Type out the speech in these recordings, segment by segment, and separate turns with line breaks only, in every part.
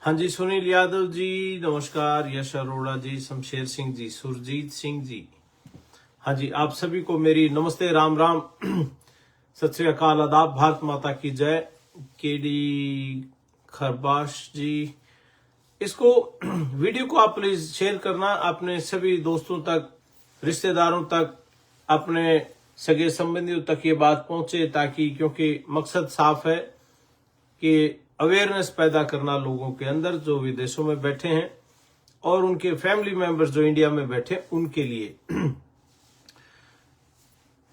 हाँ जी, सुनील यादव जी नमस्कार, यश अरोड़ा जी, शमशेर सिंह जी, सुरजीत सिंह जी, हाँ जी, आप सभी को मेरी नमस्ते, राम राम, सत श्री अकाल, आदाब, भारत माता की जय। केडी खरबाश जी, इसको वीडियो को आप प्लीज शेयर करना अपने सभी दोस्तों तक, रिश्तेदारों तक, अपने सगे संबंधियों तक ये बात पहुंचे, ताकि क्योंकि मकसद साफ है कि अवेयरनेस पैदा करना लोगों के अंदर जो विदेशों में बैठे हैं और उनके फैमिली मेंबर्स जो इंडिया में बैठे उनके लिए।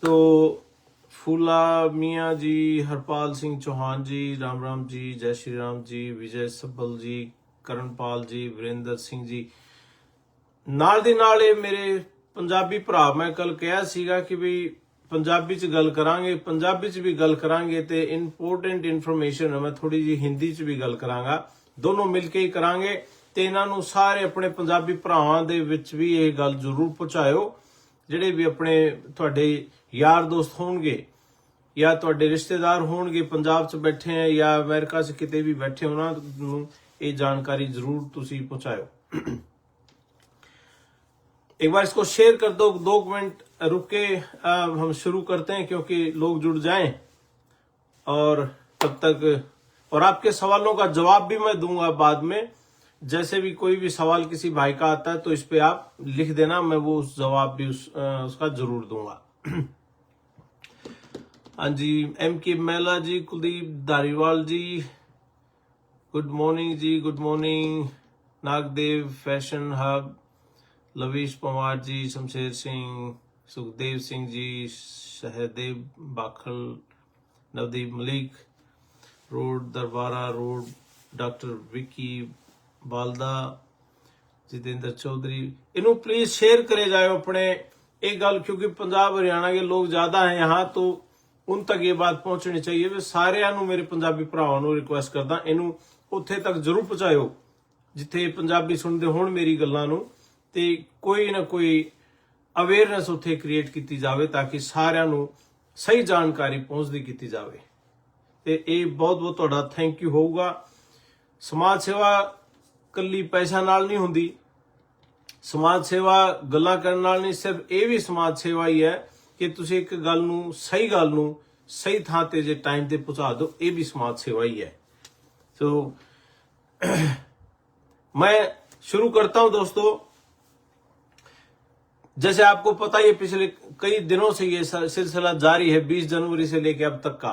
तो फूला मियाँ जी, हरपाल सिंह चौहान जी, राम राम जी, जय श्री राम जी, विजय सब्बल जी, करणपाल जी, वीरेंद्र सिंह जी, नाल दी नाल ये मेरे पंजाबी भरा, मैं कल कहा सीगा कि भी पंजाबी च गल करांगे, पंजाबी च भी गल करांगे ते इंपोर्टेंट इन्फॉर्मेशन मैं थोड़ी जी हिंदी च भी गल करांगा, दोनों मिलके ही करांगे ते इन्हां नूं सारे अपने पंजाबी भरावां दे विच भी ये गल जरूर पहुंचाओ, ਜਿਹੜੇ भी अपने ਤੁਹਾਡੇ यार दोस्त होणगे या ਤੁਹਾਡੇ रिश्तेदार होणगे पंजाब च बैठे हैं या अमेरिका च किते भी बैठे उन्हां नूं ये जानकारी जरूर तुसीं पहुंचाओ। एक बार इसको शेयर कर दो, 2 मिनट रुक के हम शुरू करते हैं क्योंकि लोग जुड़ जाएं और तब तक, और आपके सवालों का जवाब भी मैं दूंगा बाद में। जैसे भी कोई भी सवाल किसी भाई का आता है तो इस पे आप लिख देना, मैं वो उस जवाब भी उसका जरूर दूंगा। हाँ जी, M.K. Mela ji, Kuldeep Dhariwal ji, good morning ji, good morning. Nagdev fashion hub, Lavish Pawar ji, Shamsher Singh, Sukhdev Singh ji, Sahdev Bakhal, Navdeep Malik road, Darbara road, doctor Vicky Balda, Jitendra Chaudhary, इन्हों प्लीज शेयर करे जाओ अपने एक गल, क्योंकि पंजाब हरियाणा के लोग ज्यादा हैं यहाँ, तो उन तक ये बात पहुंचनी चाहिए। वे सारिਆਂ ਨੂੰ मेरे पंजाबी भरावां ਨੂੰ रिक्वेस्ट करदा, इनू ਉੱਥੇ तक जरूर पहुंचाओ जिथे पंजाबी सुनते होण मेरी गल्लां ਨੂੰ, ਤੇ कोई ना कोई अवेयरनेस ਉੱਥੇ क्रिएट की जाए ताकि सारिਆਂ ਨੂੰ सही जानकारी पहुंचती की जाए। ਤੇ ਇਹ बहुत बहुत ਤੁਹਾਡਾ थैंक यू होगा। समाज सेवा ਕੱਲੀ पैसा नाल नहीं हुंदी, समाज सेवा गल्लां करन नाल नहीं, सिर्फ ये भी समाज सेवा ही है कि तुसीं एक गल नूं सही थां ते जे टाइम ते पहुंचा दो, ये भी समाज सेवा ही है। तो मैं शुरू करता हूं दोस्तों। जैसे आपको पता ही है, पिछले कई दिनों से ये सिलसिला जारी है, 20 जनवरी से लेकर अब तक का।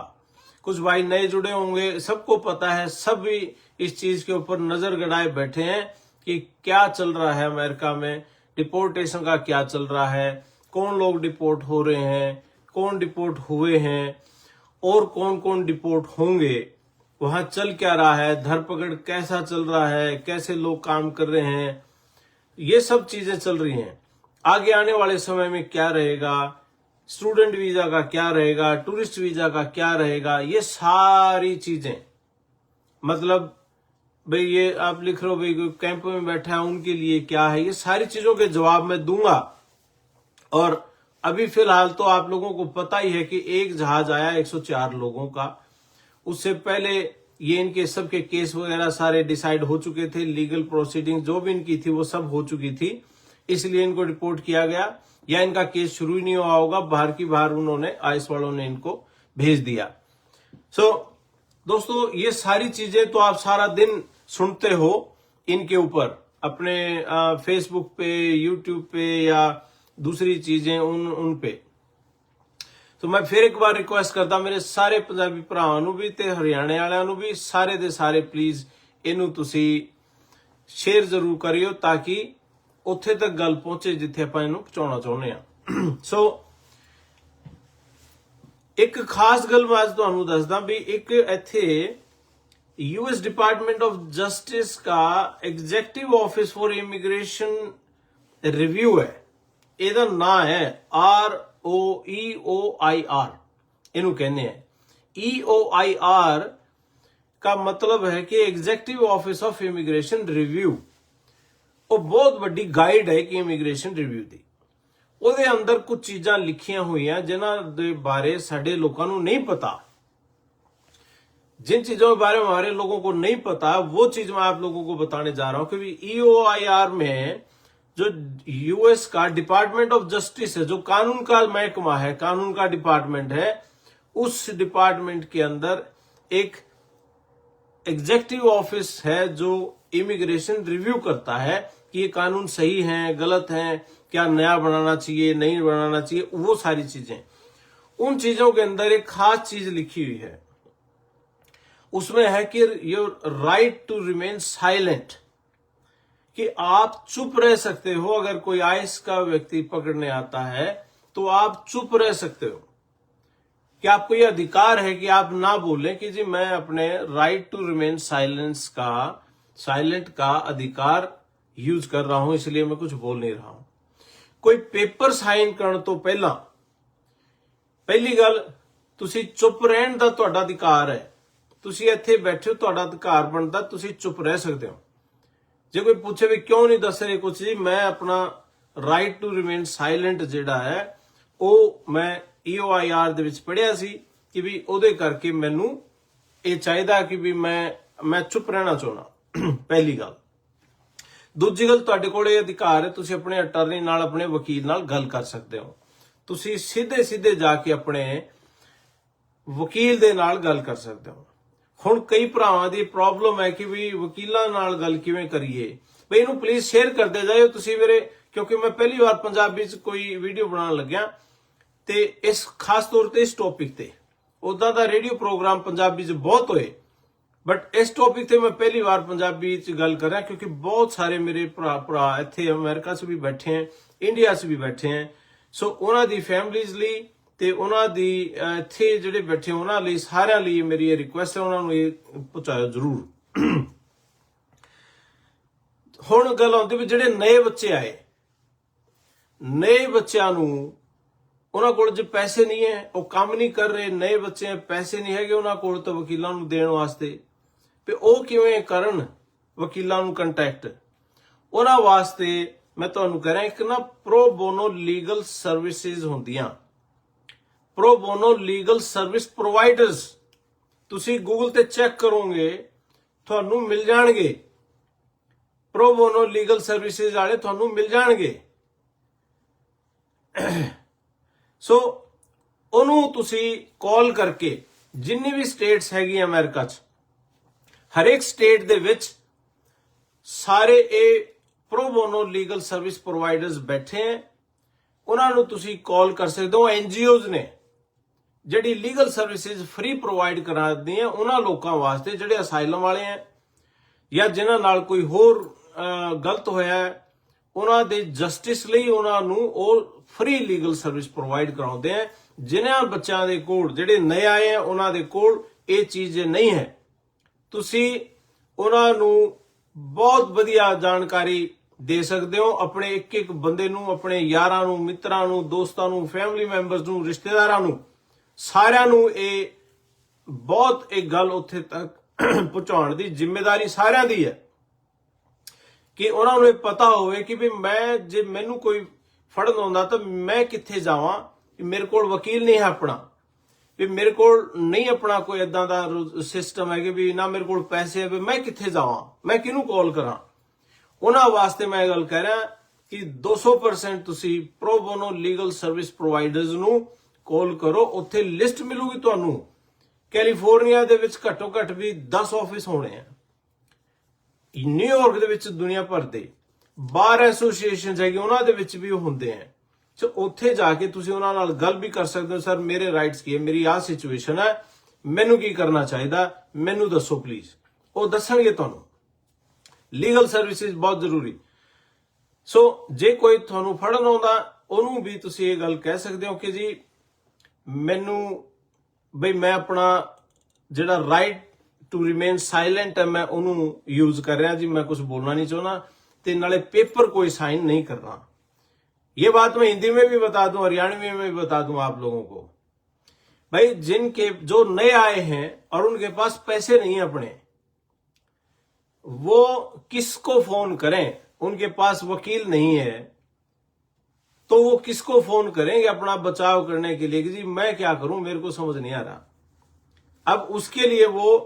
कुछ भाई नए जुड़े होंगे, सबको पता है, सब भी इस चीज के ऊपर नजर गड़ाए बैठे हैं कि क्या चल रहा है अमेरिका में, डिपोर्टेशन का क्या चल रहा है, कौन लोग डिपोर्ट हो रहे हैं, कौन डिपोर्ट हुए हैं और कौन कौन डिपोर्ट होंगे, वहां चल क्या रहा है, धरपकड़ कैसा चल रहा है, कैसे लोग काम कर रहे हैं, ये सब चीजें चल रही हैं। आगे आने वाले समय में क्या रहेगा, स्टूडेंट वीजा का क्या रहेगा, टूरिस्ट वीजा का क्या रहेगा, ये सारी चीजें, मतलब भाई ये आप लिख रहे हो भाई कोई कैंप में बैठा है उनके लिए क्या है, ये सारी चीजों के जवाब मैं दूंगा। और अभी फिलहाल तो आप लोगों को पता ही है कि एक जहाज आया 104 लोगों का, उससे पहले ये इनके सबके केस वगैरह सारे डिसाइड हो चुके थे, लीगल प्रोसीडिंग जो भी इनकी थी वो सब हो चुकी थी, इसलिए इनको रिपोर्ट किया गया, या इनका केस शुरू ही नहीं हुआ होगा, बाहर की बाहर उन्होंने आइस वालों ने इनको भेज दिया। सो दोस्तों, ये सारी चीजें तो आप सारा दिन सुनते हो इनके ऊपर, अपने फेसबुक पे, यूट्यूब पे या दूसरी चीजें उन पे। तो मैं फिर एक बार रिक्वेस्ट करता मेरे सारे पंजाबी भरावां नूं भी ते हरियाणे वालियां नूं भी, सारे दे सारे प्लीज इनू तुसी शेयर जरूर करियो ताकि उत्थे तक गल पहुंचे जिथे आपां इनू पहुंचाउणा चाहुंदे आ। सो एक खास गल मैं अज तुहानू दसदा भी, एक इत्थे यूएस डिपार्टमेंट ऑफ जस्टिस का executive office for immigration review है, ਇਹਦਾ ਨਾਂ है ROEOIR, इनू कहने हैं। EOIR का मतलब है कि executive office of immigration review, वो बहुत बड़ी गाइड है कि इमिग्रेशन रिव्यू दी, ਉਹਦੇ अंदर कुछ चीज़ां लिखियां हुई हैं जिन्हां दे बारे साडे लोकां नूं नहीं पता। जिन चीजों के बारे में हमारे लोगों को नहीं पता, वो चीज मैं आप लोगों को बताने जा रहा हूं। क्योंकि EOIR में जो यूएस का डिपार्टमेंट ऑफ जस्टिस है, जो कानून का महकमा है, कानून का डिपार्टमेंट है, उस डिपार्टमेंट के अंदर एक एग्जीक्यूटिव ऑफिस है जो इमिग्रेशन रिव्यू करता है कि ये कानून सही है, गलत है, क्या नया बनाना चाहिए, नहीं बनाना चाहिए, वो सारी चीजें। उन चीजों के अंदर एक खास चीज लिखी हुई है, उसमें है कि your right to remain silent, कि आप चुप रह सकते हो। अगर कोई आइस का व्यक्ति पकड़ने आता है तो आप चुप रह सकते हो, कि आपको यह अधिकार है कि आप ना बोलें कि जी मैं अपने राइट टू रिमेन साइलेंट का अधिकार यूज कर रहा हूं, इसलिए मैं कुछ बोल नहीं रहा हूं। कोई पेपर साइन करने तो पहली गल, तुसी चुप रहने का तुहाडा अधिकार है। तुसी इत्थे बैठे हो, तुहाडा अधिकार बनता, तुसी चुप रह सकते हो। जे कोई पूछे भी क्यों नहीं दस रहे कुछ, जी मैं अपना राइट टू रिमेन साइलेंट जिहड़ा है वो मैं EOIR ਦੇ ਵਿੱਚ ਪੜਿਆ ਸੀ ਕਿ ਵੀ ਉਹਦੇ ਕਰਕੇ ਮੈਨੂੰ ਇਹ ਚਾਹੀਦਾ ਕਿ ਵੀ ਮੈਂ ਚੁੱਪ ਰਹਿਣਾ ਚਾਹੁੰਦਾ। ਪਹਿਲੀ ਗੱਲ। ਦੂਜੀ ਗੱਲ, ਤੁਹਾਡੇ ਕੋਲ ਇਹ ਅਧਿਕਾਰ ਹੈ, ਤੁਸੀਂ ਆਪਣੇ ਅਟਾਰਨੀ ਨਾਲ, ਆਪਣੇ ਵਕੀਲ ਨਾਲ ਗੱਲ ਕਰ ਸਕਦੇ ਹੋ। ਤੁਸੀਂ ਸਿੱਧੇ ਜਾ ਕੇ ਆਪਣੇ ਵਕੀਲ ਦੇ ਨਾਲ ਗੱਲ ਕਰ ਸਕਦੇ ਹੋ। ਹੁਣ ਕਈ ਭਰਾਵਾਂ ਦੀ ਪ੍ਰੋਬਲਮ ਹੈ ਕਿ ਵੀ ਵਕੀਲਾਂ ਨਾਲ ਗੱਲ ਕਿਵੇਂ ਕਰੀਏ। ਬਈ ਇਹਨੂੰ ਪਲੀਜ਼ ਸ਼ੇਅਰ ਕਰਦੇ ਜਾਇਓ ਤੁਸੀਂ ਵੀਰੇ, ਕਿਉਂਕਿ ਮੈਂ ਪਹਿਲੀ ਵਾਰ ਪੰਜਾਬੀ 'ਚ ਕੋਈ ਵੀਡੀਓ ਬਣਾਉਣ ਲੱਗਿਆ ਤੇ ਇਸ ਖਾਸ ਤੌਰ ਤੇ ਇਸ ਟੌਪਿਕ ਤੇ। ਉਦਾਂ ਦਾ ਰੇਡੀਓ ਪ੍ਰੋਗਰਾਮ ਪੰਜਾਬੀ 'ਚ ਬਹੁਤ ਹੋਏ, ਬਟ ਇਸ ਟੌਪਿਕ ਤੇ ਮੈਂ ਪਹਿਲੀ ਵਾਰ ਪੰਜਾਬੀ 'ਚ ਗੱਲ ਕਰ ਰਿਹਾ, ਕਿਉਂਕਿ ਬਹੁਤ ਸਾਰੇ ਮੇਰੇ ਭਰਾ ਇੱਥੇ ਅਮਰੀਕਾ 'ਚ ਵੀ ਬੈਠੇ ਹੈ, ਇੰਡੀਆ 'ਚ ਵੀ ਬੈਠੇ ਹੈ। ਸੋ ਉਹਨਾਂ ਦੀ ਫੈਮਲੀਜ਼ ਲਈ ਤੇ ਉਹਨਾਂ ਦੀ ਇੱਥੇ ਜਿਹੜੇ ਬੈਠੇ ਉਹਨਾਂ ਲਈ, ਸਾਰਿਆਂ ਲਈ ਮੇਰੀ ਇਹ ਰਿਕੁਐਸਟ ਹੈ, ਉਹਨਾਂ ਨੂੰ ਇਹ ਪਹੁੰਚਾਇਓ ਜ਼ਰੂਰ। ਹੁਣ ਗੱਲ ਆਉਂਦੀ ਵੀ ਜਿਹੜੇ ਨਵੇਂ ਬੱਚੇ ਆਏ, ਨਵੇਂ ਬੱਚਿਆਂ ਨੂੰ ਉਹਨਾਂ ਕੋਲ ਜੇ ਪੈਸੇ ਨਹੀਂ ਹੈ, ਉਹ ਕੰਮ ਨਹੀਂ ਕਰ ਰਹੇ, ਨਵੇਂ ਬੱਚੇ ਪੈਸੇ ਨਹੀਂ ਹੈਗੇ ਉਹਨਾਂ ਕੋਲ ਤਾਂ ਵਕੀਲਾਂ ਨੂੰ ਦੇਣ ਵਾਸਤੇ, ਤੇ ਉਹ ਕਿਵੇਂ ਕਰਨ ਵਕੀਲਾਂ ਨੂੰ ਕੰਟੈਕਟ। ਉਹਨਾਂ ਵਾਸਤੇ ਮੈਂ ਤੁਹਾਨੂੰ ਕਹਿ ਰਿਹਾ, ਇੱਕ ਨਾ ਪ੍ਰੋ ਬੋਨੋ ਲੀਗਲ ਸਰਵਿਸਿਜ਼ ਹੁੰਦੀਆਂ, pro bono legal service providers. ਤੁਸੀਂ ਗੂਗਲ ਤੇ ਚੈੱਕ ਕਰੋਗੇ ਤੁਹਾਨੂੰ ਮਿਲ ਜਾਣਗੇ, ਪ੍ਰੋ ਬੋਨੋ ਲੀਗਲ ਸਰਵਿਸਿਜ਼ ਵਾਲੇ ਤੁਹਾਨੂੰ ਮਿਲ ਜਾਣਗੇ। ਸੋ ਉਹਨੂੰ ਤੁਸੀਂ ਕਾਲ ਕਰਕੇ, ਜਿੰਨੀ ਵੀ ਸਟੇਟਸ ਹੈਗੀ ਅਮਰੀਕਾ 'ਚ, ਹਰੇਕ ਸਟੇਟ ਦੇ ਵਿੱਚ ਸਾਰੇ ਇਹ pro bono legal service providers ਬੈਠੇ ਹੈ, ਉਹਨਾਂ ਨੂੰ ਤੁਸੀਂ ਕਾਲ ਕਰ ਸਕਦੇ ਹੋ। NGOs ਨੇ ਜਿਹੜੀ ਲੀਗਲ ਸਰਵਿਸਿਜ਼ ਫ੍ਰੀ ਪ੍ਰੋਵਾਈਡ ਕਰਾ ਦਿੰਦੀ ਹੈ ਉਹਨਾਂ ਲੋਕਾਂ ਵਾਸਤੇ ਜਿਹੜੇ ਅਸਾਈਲਮ ਵਾਲੇ ਹੈ ਜਾਂ ਜਿਨ੍ਹਾਂ ਨਾਲ ਕੋਈ ਹੋਰ ਗਲਤ ਹੋਇਆ ਹੈ, ਉਹਨਾਂ ਦੇ ਜਸਟਿਸ ਲਈ ਉਹਨਾਂ ਨੂੰ ਉਹ ਫ੍ਰੀ ਲੀਗਲ ਸਰਵਿਸ ਪ੍ਰੋਵਾਈਡ ਕਰਾਉਂਦੇ ਆ। ਜਿਨ੍ਹਾਂ ਬੱਚਿਆਂ ਦੇ ਕੋਲ, ਜਿਹੜੇ ਨਏ ਆਏ ਆ, ਉਹਨਾਂ ਦੇ ਕੋਲ ਇਹ ਚੀਜ਼ ਨਹੀਂ ਹੈ, ਤੁਸੀਂ ਉਹਨਾਂ ਨੂੰ ਬਹੁਤ ਵਧੀਆ ਜਾਣਕਾਰੀ ਦੇ ਸਕਦੇ ਹੋ। ਆਪਣੇ ਇੱਕ ਬੰਦੇ ਨੂੰ, ਆਪਣੇ ਯਾਰਾਂ ਨੂੰ, ਮਿੱਤਰਾਂ ਨੂੰ, ਦੋਸਤਾਂ ਨੂੰ, ਫੈਮਿਲੀ ਮੈਂਬਰਸ ਨੂੰ, ਰਿਸ਼ਤੇਦਾਰਾਂ ਨੂੰ, ਸਾਰਿਆਂ ਨੂੰ ਇਹ ਬਹੁਤ ਇੱਕ ਗੱਲ ਉੱਥੇ ਤੱਕ ਪਹੁੰਚਾਉਣ ਦੀ ਜ਼ਿੰਮੇਵਾਰੀ ਸਾਰਿਆਂ ਦੀ ਹੈ ਕਿ ਉਹਨਾਂ ਨੂੰ ਇਹ ਪਤਾ ਹੋਵੇ ਕਿ ਵੀ ਮੈਂ, ਜੇ ਮੈਨੂੰ ਕੋਈ ਫੜਨ ਆਉਂਦਾ ਤਾਂ ਮੈਂ ਕਿੱਥੇ ਜਾਵਾਂ। ਮੇਰੇ ਕੋਲ ਵਕੀਲ ਨਹੀਂ ਹੈ ਆਪਣਾ, ਵੀ ਮੇਰੇ ਕੋਲ ਨਹੀਂ ਆਪਣਾ ਕੋਈ ਇਦਾਂ ਦਾ ਸਿਸਟਮ ਹੈ ਕਿ ਵੀ ਨਾ ਮੇਰੇ ਕੋਲ ਪੈਸੇ ਹੈ, ਵੀ ਮੈਂ ਕਿੱਥੇ ਜਾਵਾਂ, ਮੈਂ ਕਿਹਨੂੰ ਕਾਲ ਕਰਾਂ। ਉਹਨਾਂ ਵਾਸਤੇ ਮੈਂ ਇਹ ਗੱਲ ਕਹਿ ਰਿਹਾ ਕਿ 200% ਤੁਸੀਂ pro bono legal service providers ਨੂੰ ਕਾਲ ਕਰੋ। ਉੱਥੇ ਲਿਸਟ ਮਿਲੂਗੀ ਤੁਹਾਨੂੰ। ਕੈਲੀਫੋਰਨੀਆ ਦੇ ਵਿੱਚ ਘੱਟੋ ਘੱਟ ਵੀ 10 ਆਫਿਸ ਹੋਣੇ ਆ, ਨਿਊਯਾਰਕ ਦੇ ਵਿੱਚ ਦੁਨੀਆ ਭਰ ਦੇ ਬਾਰ ਐਸੋਸੀਏਸ਼ਨਸ ਹੈਗੇ, ਉਹਨਾਂ ਦੇ ਵਿੱਚ ਵੀ ਉਹ ਹੁੰਦੇ ਆ। ਸੋ ਉੱਥੇ ਜਾ ਕੇ ਤੁਸੀਂ ਉਹਨਾਂ ਨਾਲ ਗੱਲ ਵੀ ਕਰ ਸਕਦੇ ਹੋ, ਸਰ ਮੇਰੇ ਰਾਈਟਸ ਕੀ ਹੈ, ਮੇਰੀ ਆਹ ਸਿਚੁਏਸ਼ਨ ਹੈ, ਮੈਨੂੰ ਕੀ ਕਰਨਾ ਚਾਹੀਦਾ, ਮੈਨੂੰ ਦੱਸੋ ਪਲੀਜ਼। ਉਹ ਦੱਸਣਗੇ ਤੁਹਾਨੂੰ। ਲੀਗਲ ਸਰਵਿਸਿਜ਼ ਬਹੁਤ ਜ਼ਰੂਰੀ। ਸੋ ਜੇ ਕੋਈ ਤੁਹਾਨੂੰ ਫੜਨ ਆਉਂਦਾ, ਉਹਨੂੰ ਵੀ ਤੁਸੀਂ ਇਹ ਗੱਲ ਕਹਿ ਸਕਦੇ ਹੋ ਕਿ ਜੀ ਮੈਨੂੰ ਬਈ ਮੈਂ ਆਪਣਾ ਜਿਹੜਾ ਰਾਈਟ ਟੂ ਰਿਮੇਨ ਸਾइलेंट है मैं ਉਹਨੂੰ यूज कर रहा जी, मैं कुछ बोलना नहीं चाहना, ते नाले पेपर कोई साइन नहीं करना। ये बात मैं हिंदी में भी बता दूं, हरियाणवी में भी बता दूं आप लोगों को। भाई जिनके जो नए आए हैं और उनके पास पैसे नहीं है अपने, वो किसको फोन करें? उनके पास वकील नहीं है तो वो किसको फोन करेंगे अपना बचाव करने के लिए कि जी मैं क्या करूं, मेरे को समझ नहीं आ रहा। अब उसके लिए वो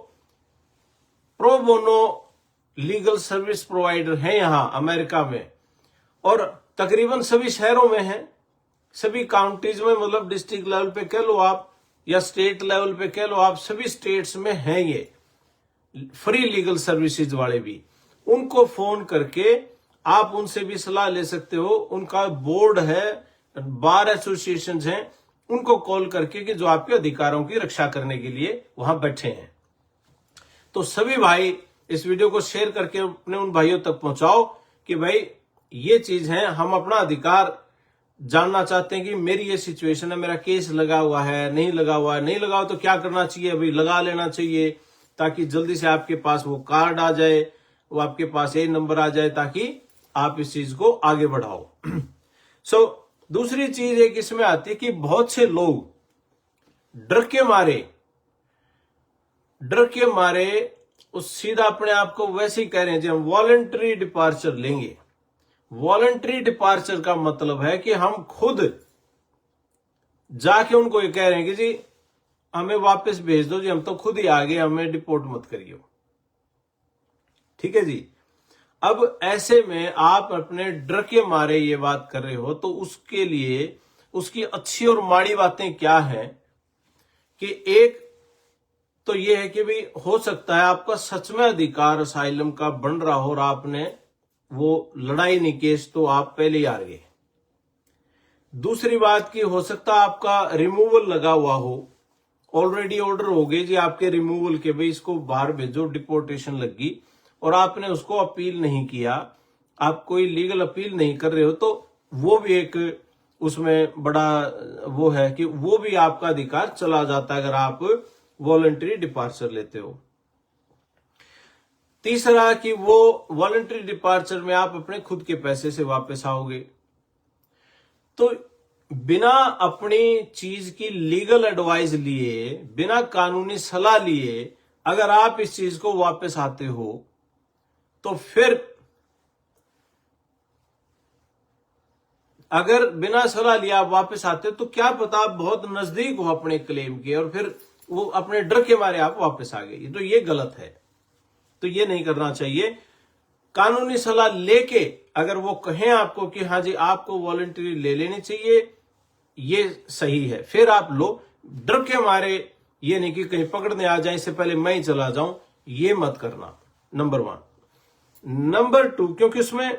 pro bono legal service provider है यहां अमेरिका में, और तकरीबन सभी शहरों में है, सभी काउंटीज में, मतलब डिस्ट्रिक्ट लेवल पे कह लो आप या स्टेट लेवल पे कह लो आप, सभी स्टेट्स में है ये फ्री लीगल सर्विसेज वाले भी। उनको फोन करके आप उनसे भी सलाह ले सकते हो। उनका बोर्ड है, बार एसोसिएशन हैं, उनको कॉल करके कि जो आपके अधिकारों की रक्षा करने के लिए वहां बैठे हैं। तो सभी भाई इस वीडियो को शेयर करके अपने उन भाइयों तक पहुंचाओ कि भाई ये चीज है, हम अपना अधिकार जानना चाहते हैं कि मेरी ये सिचुएशन है, मेरा केस लगा हुआ है, नहीं लगा हुआ है, नहीं लगा हुआ तो क्या करना चाहिए, अभी लगा लेना चाहिए ताकि जल्दी से आपके पास वो कार्ड आ जाए, वो आपके पास ये नंबर आ जाए ताकि आप इस चीज को आगे बढ़ाओ। दूसरी चीज एक इसमें आती है कि बहुत से लोग डर के मारे उस सीधा अपने आप को वैसे ही कह रहे हैं जी हम वॉलंटरी डिपार्चर लेंगे। वॉलंटरी डिपार्चर का मतलब है कि हम खुद जाके उनको ये कह रहे हैं कि जी हमें वापस भेज दो जी, हम तो खुद ही आ गए, हमें डिपोर्ट मत करियो। ठीक है जी। अब ऐसे में आप अपने डर के मारे ये बात कर रहे हो, तो उसके लिए उसकी अच्छी और माड़ी बातें क्या है कि एक तो ये है कि भाई हो सकता है आपका सच में अधिकार असाइलम का बन रहा हो और आपने वो लड़ाई नहीं केस तो आप पहले ही हार गए। दूसरी बात की हो सकता है आपका रिमूवल लगा हुआ हो, ऑलरेडी ऑर्डर हो गए जी आपके रिमूवल के, भाई इसको बाहर भेजो, डिपोर्टेशन लगी, और आपने उसको अपील नहीं किया, आप कोई लीगल अपील नहीं कर रहे हो, तो वो भी एक उसमें बड़ा वो है कि वो भी आपका अधिकार चला जाता है अगर आप वॉलंटरी डिपार्चर लेते हो। तीसरा कि वो वॉलंटरी डिपार्चर में आप अपने खुद के पैसे से वापस आओगे। तो बिना अपनी चीज की लीगल एडवाइस लिए, बिना कानूनी सलाह लिए अगर आप इस चीज को वापस आते हो, तो फिर अगर बिना सलाह लिया आप वापस आते हो तो क्या पता आप बहुत नजदीक हो अपने क्लेम के और फिर वो अपने डर के मारे आप वापस आ गए। तो ये गलत है, तो ये नहीं करना चाहिए। कानूनी सलाह लेके अगर वो कहें आपको कि हाँ जी आपको वॉलंटरी ले लेनी चाहिए, ये सही है, फिर आप लो। डर के मारे ये नहीं कि कहीं पकड़ने आ जाए इससे पहले मैं ही चला जाऊं, ये मत करना, नंबर 1। नंबर 2, क्योंकि उसमें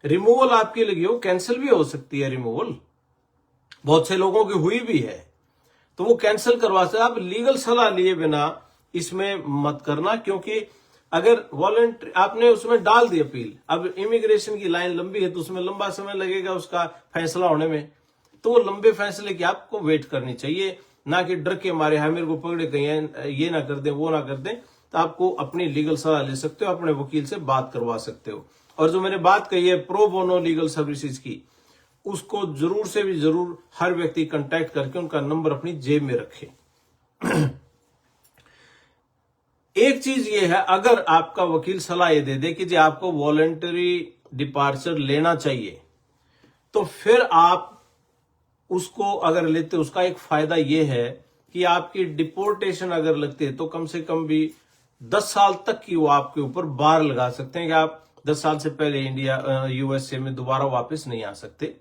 रिमूवल आपकी लगी हो, कैंसिल भी हो सकती है रिमूवल, बहुत से लोगों की हुई भी है, तो वो कैंसिल करवा सकते। आप लीगल सलाह लिए बिना इसमें मत करना, क्योंकि अगर वॉलंटरी आपने उसमें डाल दी अपील, अब इमिग्रेशन की लाइन लंबी है तो उसमें लंबा समय लगेगा उसका फैसला होने में, तो वो लंबे फैसले की आपको वेट करनी चाहिए, ना कि डर के मारे हाँ मेरे को पकड़े कहीं ये ना कर दें वो ना कर दें। तो आपको अपनी लीगल सलाह ले सकते हो, अपने वकील से बात करवा सकते हो। और जो मैंने बात कही है प्रो बोनो लीगल सर्विसेज की, उसको जरूर से भी जरूर हर व्यक्ति कांटेक्ट करके उनका नंबर अपनी जेब में रखे। एक चीज ये है, अगर आपका वकील सलाह ये दे दे कि जी आपको वॉलंटरी डिपार्चर लेना चाहिए, तो फिर आप उसको अगर लेते, उसका एक फायदा ये है कि आपकी डिपोर्टेशन अगर लगती है तो कम से कम भी 10 साल तक की वो आपके ऊपर बार लगा सकते हैं कि आप 10 साल से पहले इंडिया यूएसए में दोबारा वापस नहीं आ सकते,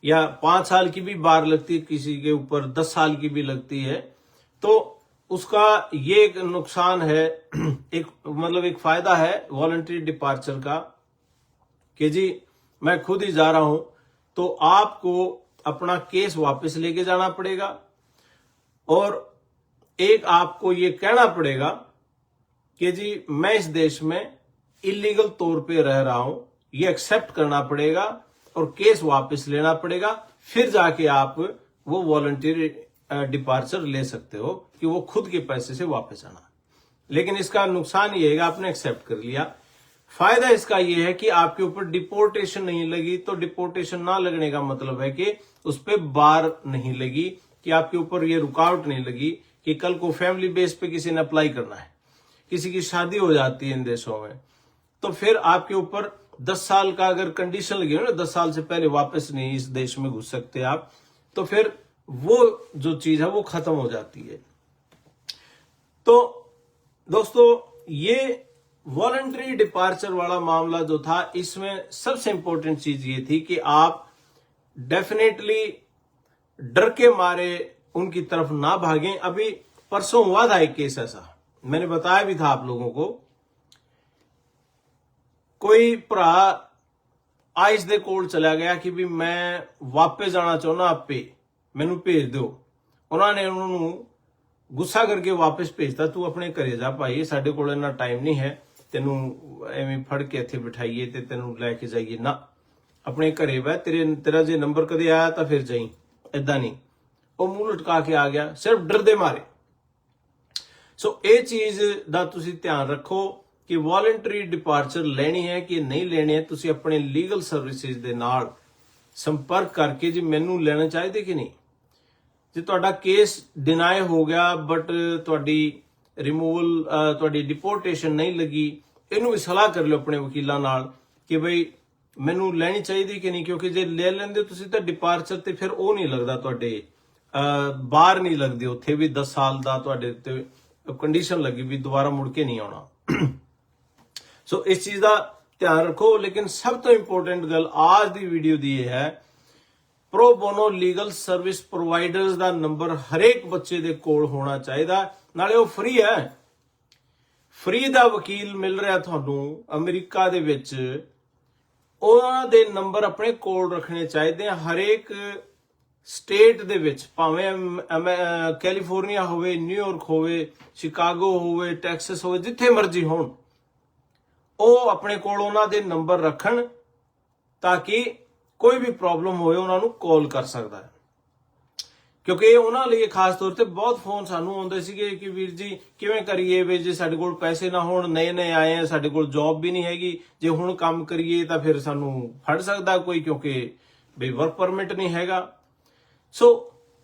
या 5 साल की भी बार लगती है किसी के ऊपर, 10 साल की भी लगती है। तो उसका ये एक नुकसान है, एक मतलब एक फायदा है वॉलंटरी डिपार्चर का कि जी मैं खुद ही जा रहा हूं, तो आपको अपना केस वापस लेके जाना पड़ेगा, और एक आपको ये कहना पड़ेगा कि जी मैं इस देश में इलीगल तौर पे रह रहा हूं, ये एक्सेप्ट करना पड़ेगा और केस वापस लेना पड़ेगा, फिर जाके आप वो वॉलंटरी डिपार्चर ले सकते हो कि वो खुद के पैसे से वापस आना। लेकिन इसका नुकसान ये है कि आपने एक्सेप्ट कर लिया। फायदा इसका ये है कि आपके ऊपर डिपोर्टेशन नहीं लगी, तो डिपोर्टेशन ना लगने का मतलब है कि उस पर बार नहीं लगी, कि आपके ऊपर ये रुकावट नहीं लगी कि कल को फैमिली बेस पे किसी ने अप्लाई करना है, किसी की शादी हो जाती है इन देशों में, तो फिर आपके ऊपर 10 साल का अगर कंडीशन लगी हो ना, 10 साल से पहले वापस नहीं इस देश में घुस सकते आप, तो फिर वो जो चीज है वो खत्म हो जाती है। तो दोस्तों ये वॉलंटरी डिपार्चर वाला मामला जो था, इसमें सबसे इंपॉर्टेंट चीज ये थी कि आप डेफिनेटली डर के मारे उनकी तरफ ना भागें। अभी परसों हुआ था एक केस ऐसा, मैंने बताया भी था आप लोगों को। कोई भरा आइस दे कोल चला गया कि भी मैं वापस जाना चाहना, आपे मैनू भेज दो। उन्होंने उन्होंने गुस्सा करके वापस भेजता, तू अपने घरे जा भाई, साडे कोल इन्ना टाइम नहीं है तेनू एवें फड़ के इत्थे बिठाइए ते तेनू लैके जाइए ना, अपने घरे बह, तेरा जे नंबर कदे आया तो फिर जाई, इदा नहीं। वो मुंह लटका के आ गया सिर्फ डर दे मारे। सो ये चीज का तुसी ध्यान रखो कि वॉलंटरी डिपार्चर लेनी है कि नहीं लेनी है। तुसी अपने लीगल सर्विसेज दे नाल संपर्क करके जी मैनू लेना चाहिए कि नहीं। जे तुहाडा केस डिनाई हो गया बट तुहाडी रिमूवल तुहाडी डिपोर्टेशन नहीं लगी, इनू भी सलाह कर लो अपने वकीलों नाल कि भाई मैनू लेनी चाहिए कि नहीं, क्योंकि जे ले लेंदे तुसी तो डिपार्चर ते फिर वो नहीं लगदा, तुहाडे बाहर नहीं लगदे, उत्थे भी 10 साल दा तुहाडे ते कंडीशन लगी भी दोबारा मुड़ के नहीं आना। सो इस चीज का ध्यान रखो। लेकिन सब तो इंपोर्टेंट गल आज दी वीडियो दी है, pro bono legal service providers का नंबर हरेक बच्चे दे कोल होना चाहिए, नाले वो फ्री है। फ्री दा वकील मिल रहा थानू अमेरिका दे विच, उन्हां दे नंबर अपने कोल रखने चाहिए हरेक स्टेट दे विच, भावें कैलीफोर्निया होवे, न्यूयॉर्क होवे, शिकागो होवे, टैक्सस होवे, जिथे मर्जी होण, वो अपने कोल उन्हां दे नंबर रखण ताकि कोई भी प्रॉब्लम होए उन्होंने कॉल कर सकता है। क्योंकि उन्होंने लिए खास तौर पर बहुत फोन सानू आउंदे सीगे कि वीर जी किवें करिए वे, जे साडे कोल पैसे ना होण, नए नए आए हैं, साडे कोल जॉब भी नहीं हैगी, जे हुण काम करिए तो फिर सानू फड़ सकदा कोई, क्योंकि बे वर्क परमिट नहीं हैगा। सो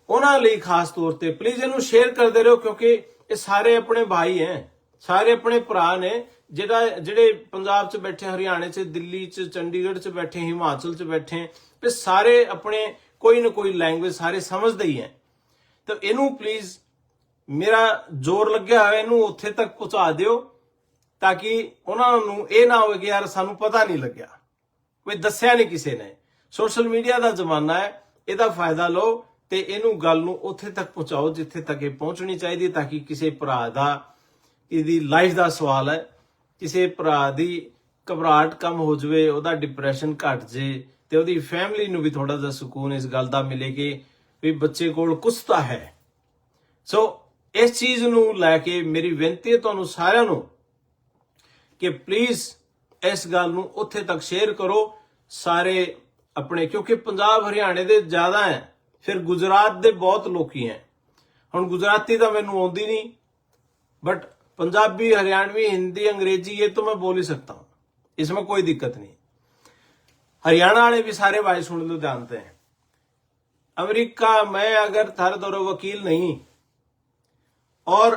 उन्होंने लिए खास तौर पर प्लीज इनू शेयर करते रहो, क्योंकि ये सारे अपने भाई हैं, सारे अपने भरा ने, जेड़े पंजाब च बैठे, हरियाणे च, दिल्ली च, चंडीगढ़ च बैठे, हिमाचल च बैठे, ते सारे अपने कोई ना कोई लैंग्वेज सारे समझते ही हैं। तो इनू प्लीज मेरा जोर लग्या है, इनू उत्थे तक पहुंचा दियो ताकि उन्होंने ये ना हो कि यार सानू पता नहीं लग्या, कोई दस्या नहीं किसी ने। सोशल मीडिया का जमाना है, इसका फायदा लो ते इनू गल नू उत्थे तक पहुंचाओ जिथे तक ये पहुंचनी चाहिए, ताकि किसी भरा दा इहदी लाइफ का सवाल है, किसी भरा दी घबराहट कम हो जाए, वह डिप्रैशन घट जाए, तो वही फैमिली नू भी थोड़ा जा सुकून इस गल का मिले कि भी बच्चे कोल कुछ तो है। सो इस चीज नू लैके मेरी बेनती है तुहानू सारिआं नू कि प्लीज इस गल नू उत्थे तक शेयर करो सारे अपने, क्योंकि पंजाब हरियाणे दे ज्यादा है, फिर गुजरात दे बहुत लोकी हैं। हुण गुजराती तो मैनू आउंदी नहीं, बट पंजाबी, हरियाणवी, हिंदी, अंग्रेजी ये तो मैं बोल ही सकता हूं, इसमें कोई दिक्कत नहीं। हरियाणा वाले भी सारे भाई सुन लो, जानते हैं अमेरिका में अगर थारे दौरे वकील नहीं और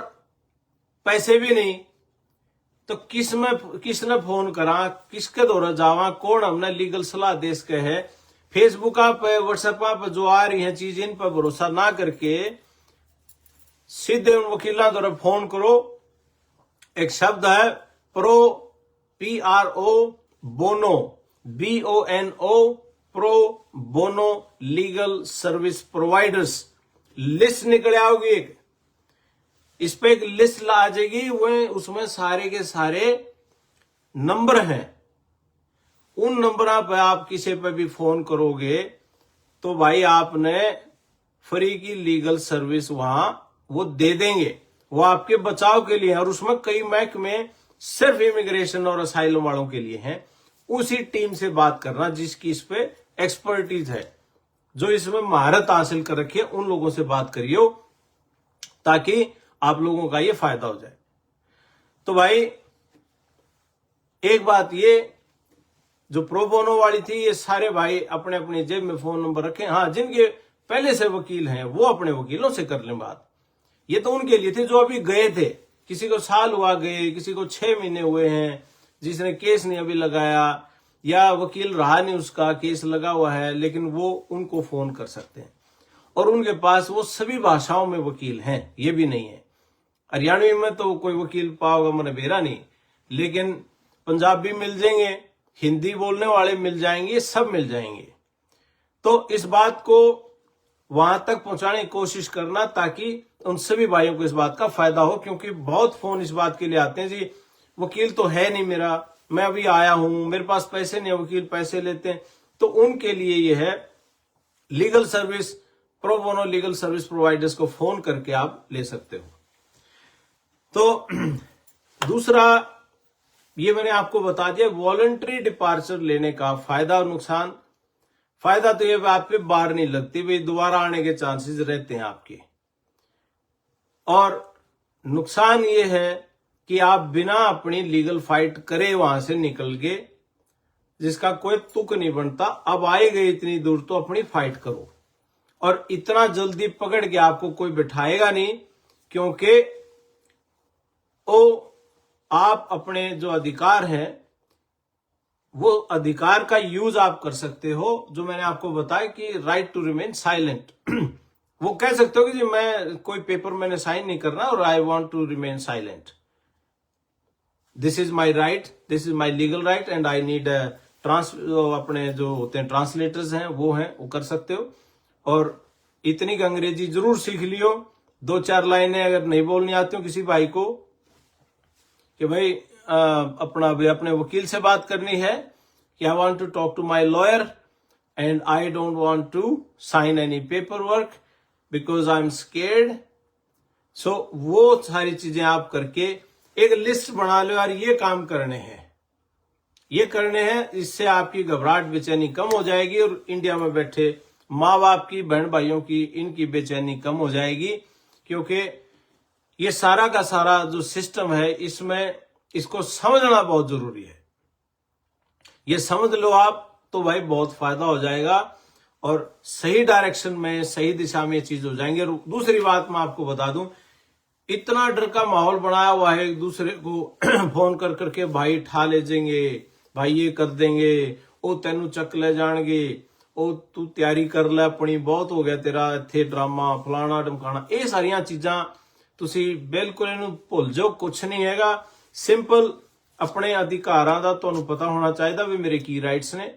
पैसे भी नहीं तो किसने फोन करा, किसके दौरे जावा, कौन हमने लीगल सलाह दे सके है। फेसबुक पे, व्हाट्सएप पे जो आ रही है चीज, इन पर भरोसा ना करके सीधे उन वकीलों द्वारा फोन करो। एक शब्द है प्रो, PRO बोनो, BONO, pro bono legal service providers. List निकल आओगी एक, इस पे एक लिस्ट ला जाएगी, वो उसमें सारे के सारे नंबर हैं। उन नंबरों पे आप किसी पे भी फोन करोगे तो भाई आपने फ्री की लीगल सर्विस वहां वो दे देंगे, वो आपके बचाव के लिए है। और उसमें कई महकमे सिर्फ इमिग्रेशन और असाइलम वालों के लिए हैं। उसी टीम से बात करना जिसकी इस पे एक्सपर्टीज है, जो इसमें महारत हासिल कर रखी है, उन लोगों से बात करियो ताकि आप लोगों का ये फायदा हो जाए। तो भाई एक बात ये जो प्रोबोनो वाली थी, ये सारे भाई अपने अपने जेब में फोन नंबर रखें। हाँ, जिनके पहले से वकील हैं वो अपने वकीलों से कर लें बात। ये तो उनके लिए थे जो अभी गए थे, किसी को साल हुआ गए, किसी को 6 महीने हुए हैं, जिसने केस नहीं अभी लगाया या वकील रहा नहीं, उसका केस लगा हुआ है, लेकिन वो उनको फोन कर सकते हैं और उनके पास वो सभी भाषाओं में वकील हैं, ये भी नहीं है। हरियाणवी में तो कोई वकील पाओगे मैंने बेरा नहीं, लेकिन पंजाबी मिल जाएंगे, हिंदी बोलने वाले मिल जाएंगे, सब मिल जाएंगे। तो इस बात को वहां तक पहुंचाने की कोशिश करना ताकि उन सभी भाइयों को इस बात का फायदा हो, क्योंकि बहुत फोन इस बात के लिए आते हैं जी वकील तो है नहीं मेरा, मैं अभी आया हूं, मेरे पास पैसे नहीं है, वकील पैसे लेते हैं। तो उनके लिए यह है legal service, pro bono legal service providers को फोन करके आप ले सकते हो। तो दूसरा ये मैंने आपको बता दिया वॉलंटरी डिपार्चर लेने का फायदा और नुकसान। फायदा तो ये आप पे बार नहीं लगती, भाई दोबारा आने के चांसेस रहते हैं आपके। और नुकसान ये है कि आप बिना अपनी लीगल फाइट करे वहां से निकल गए, जिसका कोई तुक नहीं बनता। अब आए गए इतनी दूर तो अपनी फाइट करो, और इतना जल्दी पकड़ के आपको कोई बिठाएगा नहीं, क्योंकि वो आप अपने जो अधिकार हैं वो अधिकार का यूज आप कर सकते हो, जो मैंने आपको बताया कि राइट टू रिमेन साइलेंट। वो कह सकते हो कि जी मैं कोई पेपर मैंने साइन नहीं करना और I want to remain silent, this is my right, this is my legal right and I need अपने जो होते हैं ट्रांसलेटर्स हैं वो कर सकते हो। और इतनी की अंग्रेजी जरूर सीख लियो, 2-4 लाइनें अगर नहीं बोलनी आती हो किसी भाई को कि भाई अपने वकील से बात करनी है कि I want to talk to my lawyer and I don't want to sign any paperwork because I am scared. So वो सारी चीजें आप करके एक लिस्ट बना लो, यार ये काम करने हैं, इससे आपकी घबराहट बेचैनी कम हो जाएगी और इंडिया में बैठे माँ बाप की, बहन भाइयों की, इनकी बेचैनी कम हो जाएगी। क्योंकि ये सारा का सारा जो सिस्टम है इसमें इसको समझना बहुत जरूरी है। ये समझ लो आप तो भाई बहुत फायदा हो जाएगा और सही डायरेक्शन में, सही दिशा में ये चीज हो जाएंगे। दूसरी बात मैं आपको बता दूं, इतना डर का माहौल बनाया हुआ है, एक दूसरे को फोन कर करके भाई ठा ले जाएंगे, भाई ये कर देंगे, ओ तेनू चक ले जाएंगे, ओ तू तैयारी कर ले अपनी, बहुत हो गया तेरा इत्थे ड्रामा, फलाना ढमकाना। ये सारिया चीजा तुसी बिल्कुल इनू भुल जाओ, कुछ नहीं हैगा। सिंपल अपने अधिकारां दा तुहानू पता होना चाहिए भी मेरे की राइट्स ने,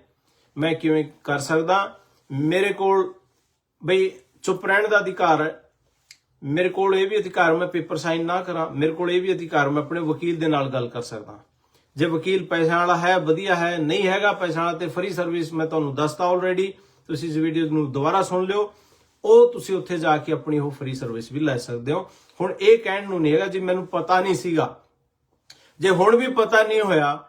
मैं किवें कर सकदा। मेरे कोल बई चुप रहने का अधिकार है, मेरे कोल ये भी अधिकार मैं पेपर साइन ना करा, मेरे कोल ये भी अधिकार मैं अपने वकील दे नाल गल कर सकदा। जे वकील पैसे वाला है वधिया है, नहीं हैगा पैसे वाला ते फ्री सर्विस मैं तुहानू दसता ऑलरेडी, तुसीं इस वीडियो नू दोबारा सुन लियो, ਉਹ ਤੁਸੀਂ ਉੱਥੇ ਜਾ ਕੇ ਆਪਣੀ ਉਹ ਫ੍ਰੀ ਸਰਵਿਸ ਵੀ ਲੈ ਸਕਦੇ ਹੋ। ਹੁਣ ਇਹ ਕਹਿਣ ਨੂੰ ਨਹੀਂ ਹੈਗਾ ਜੀ ਮੈਨੂੰ ਪਤਾ ਨਹੀਂ ਸੀਗਾ, ਜੇ ਹੁਣ ਵੀ ਪਤਾ ਨਹੀਂ ਹੋਇਆ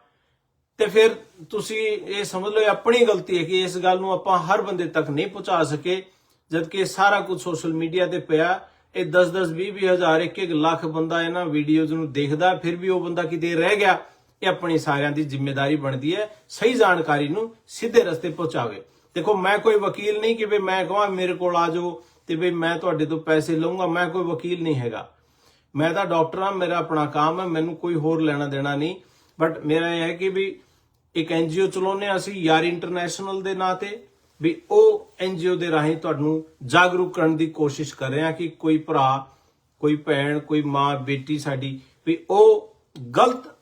ਤੇ ਫਿਰ ਤੁਸੀਂ ਇਹ ਸਮਝ ਲਓ ਆਪਣੀ ਗਲਤੀ ਹੈ ਕਿ ਇਸ ਗੱਲ ਨੂੰ ਆਪਾਂ ਹਰ ਬੰਦੇ ਤੱਕ ਨਹੀਂ ਪਹੁੰਚਾ ਸਕੇ, ਜਦਕਿ ਸਾਰਾ ਕੁਝ ਸੋਸ਼ਲ ਮੀਡੀਆ ਤੇ ਪਿਆ। ਇਹ 10-10, 20-20 ਹਜ਼ਾਰ, 1-1 ਲੱਖ ਬੰਦਾ ਇਹਨਾਂ ਵੀਡੀਓਜ਼ ਨੂੰ ਦੇਖਦਾ, ਫਿਰ ਵੀ ਉਹ ਬੰਦਾ ਕਿਤੇ ਰਹਿ ਗਿਆ। ਇਹ ਆਪਣੀ ਸਾਰਿਆਂ ਦੀ ਜ਼ਿੰਮੇਵਾਰੀ ਬਣਦੀ ਹੈ ਸਹੀ ਜਾਣਕਾਰੀ ਨੂੰ ਸਿੱਧੇ ਰਸਤੇ ਪਹੁੰਚਾਵੇ। देखो मैं कोई वकील नहीं कि भाई मैं कहूँ मेरे को आ जाओ तो भाई मैं तुहाडे तो पैसे लूंगा, मैं कोई वकील नहीं हैगा। मैं तो डॉक्टर हाँ, मेरा अपना काम है, मैनू कोई होर लेना देना नहीं। बट मेरा यह है कि भी एक NGO चलाउने असी यार इंटरनेशनल दे नां ते भी ਉਹ NGO ਦੇ ਰਾਹੀਂ ਤੁਹਾਨੂੰ ਜਾਗਰੂਕ ਕਰਨ ਦੀ ਕੋਸ਼ਿਸ਼ ਕਰ ਰਹੇ ਹਾਂ ਕਿ ਕੋਈ ਭਰਾ, ਕੋਈ ਭੈਣ, ਕੋਈ ਮਾਂ, ਬੇਟੀ ਸਾਡੀ ਵੀ ਉਹ ਗਲਤ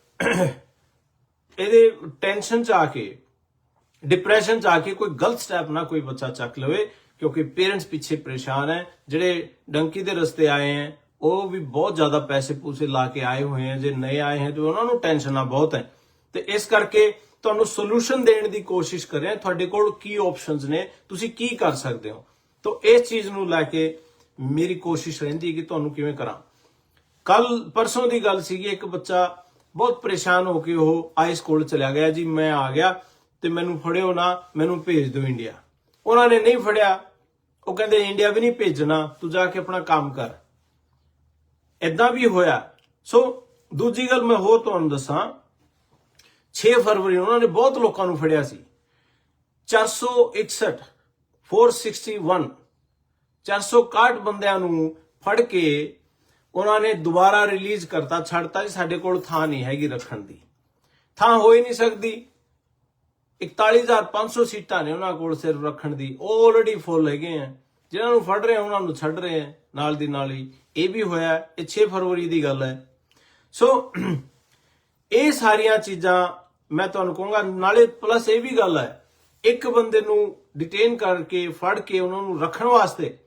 ਇਹਦੇ ਟੈਨਸ਼ਨ ਚ ਆ ਕੇ, डिप्रैशन च आके कोई गलत स्टैप ना कोई बच्चा चक लवे, क्योंकि पेरेंट्स पीछे परेशान है। जेडे डंकी दे रस्ते आए हैं वो भी बहुत ज्यादा पैसे पूसे ला के आए हुए हैं, जो नए आए हैं तो उन्होंने टेंशन बहुत है। तो इस करके तुहानू सोल्यूशन देने की कोशिश कर रहे हैं, तुहाडे कोल की ऑप्शंस ने, तुसी की कर सकते हो। तो इस चीज नू लैके मेरी कोशिश रहिंदी कि तुहानू किवें करा। कल परसों की गल सीगी, एक बच्चा बहुत परेशान होके वो आइस कोल चला गया जी, मैं आ गया ਤੇ ਮੈਨੂੰ ਫੜਿਓ ਨਾ, ਮੈਨੂੰ ਭੇਜ ਦਿਓ ਇੰਡੀਆ। ਉਹਨਾਂ ਨੇ ਨਹੀਂ ਫੜਿਆ, ਉਹ ਕਹਿੰਦੇ ਇੰਡੀਆ ਵੀ ਨਹੀਂ ਭੇਜਣਾ, ਤੂੰ ਜਾ ਕੇ ਆਪਣਾ ਕੰਮ ਕਰ। ਇਦਾਂ ਵੀ ਹੋਇਆ। ਸੋ ਦੂਜੀ ਗੱਲ ਮੈਂ ਹੋਰ ਤੁਹਾਨੂੰ ਦੱਸਾਂ, 6 ਫਰਵਰੀ ਉਹਨਾਂ ਨੇ ਬਹੁਤ ਲੋਕਾਂ ਨੂੰ ਫੜਿਆ ਸੀ। 461 461 461 ਬੰਦਿਆਂ ਨੂੰ ਫੜ ਕੇ ਉਹਨਾਂ ਨੇ ਦੁਬਾਰਾ ਰਿਲੀਜ਼ ਕਰਤਾ, ਛੱਡਤਾ ਜੀ ਸਾਡੇ ਕੋਲ ਥਾਂ ਨਹੀਂ ਹੈਗੀ ਰੱਖਣ ਦੀ। ਥਾਂ ਹੋ ਹੀ ਨਹੀਂ ਸਕਦੀ। 41,500 ਸੀਟਾਂ ਨੇ ਉਹਨਾਂ ਕੋਲ ਸਿਰਫ ਰੱਖਣ ਦੀ, ਉਹ ਆਲਰੇਡੀ ਫੁੱਲ ਹੈਗੇ ਆ। ਜਿਹਨਾਂ ਨੂੰ ਫੜ ਰਹੇ ਉਹਨਾਂ ਨੂੰ ਛੱਡ ਰਹੇ ਆ। ਨਾਲ ਦੀ ਨਾਲ ਹੀ ਇਹ ਵੀ ਹੋਇਆ। ਇਹ 6 ਫਰਵਰੀ ਦੀ ਗੱਲ ਹੈ। ਸੋ ਇਹ ਸਾਰੀਆਂ ਚੀਜ਼ਾਂ ਮੈਂ ਤੁਹਾਨੂੰ ਕਹੂੰਗਾ। ਨਾਲੇ ਪਲੱਸ ਇਹ ਵੀ ਗੱਲ ਹੈ, ਇੱਕ ਬੰਦੇ ਨੂੰ ਡਿਟੇਨ ਕਰਕੇ ਫੜ ਕੇ ਉਹਨਾਂ ਨੂੰ ਰੱਖਣ ਵਾਸਤੇ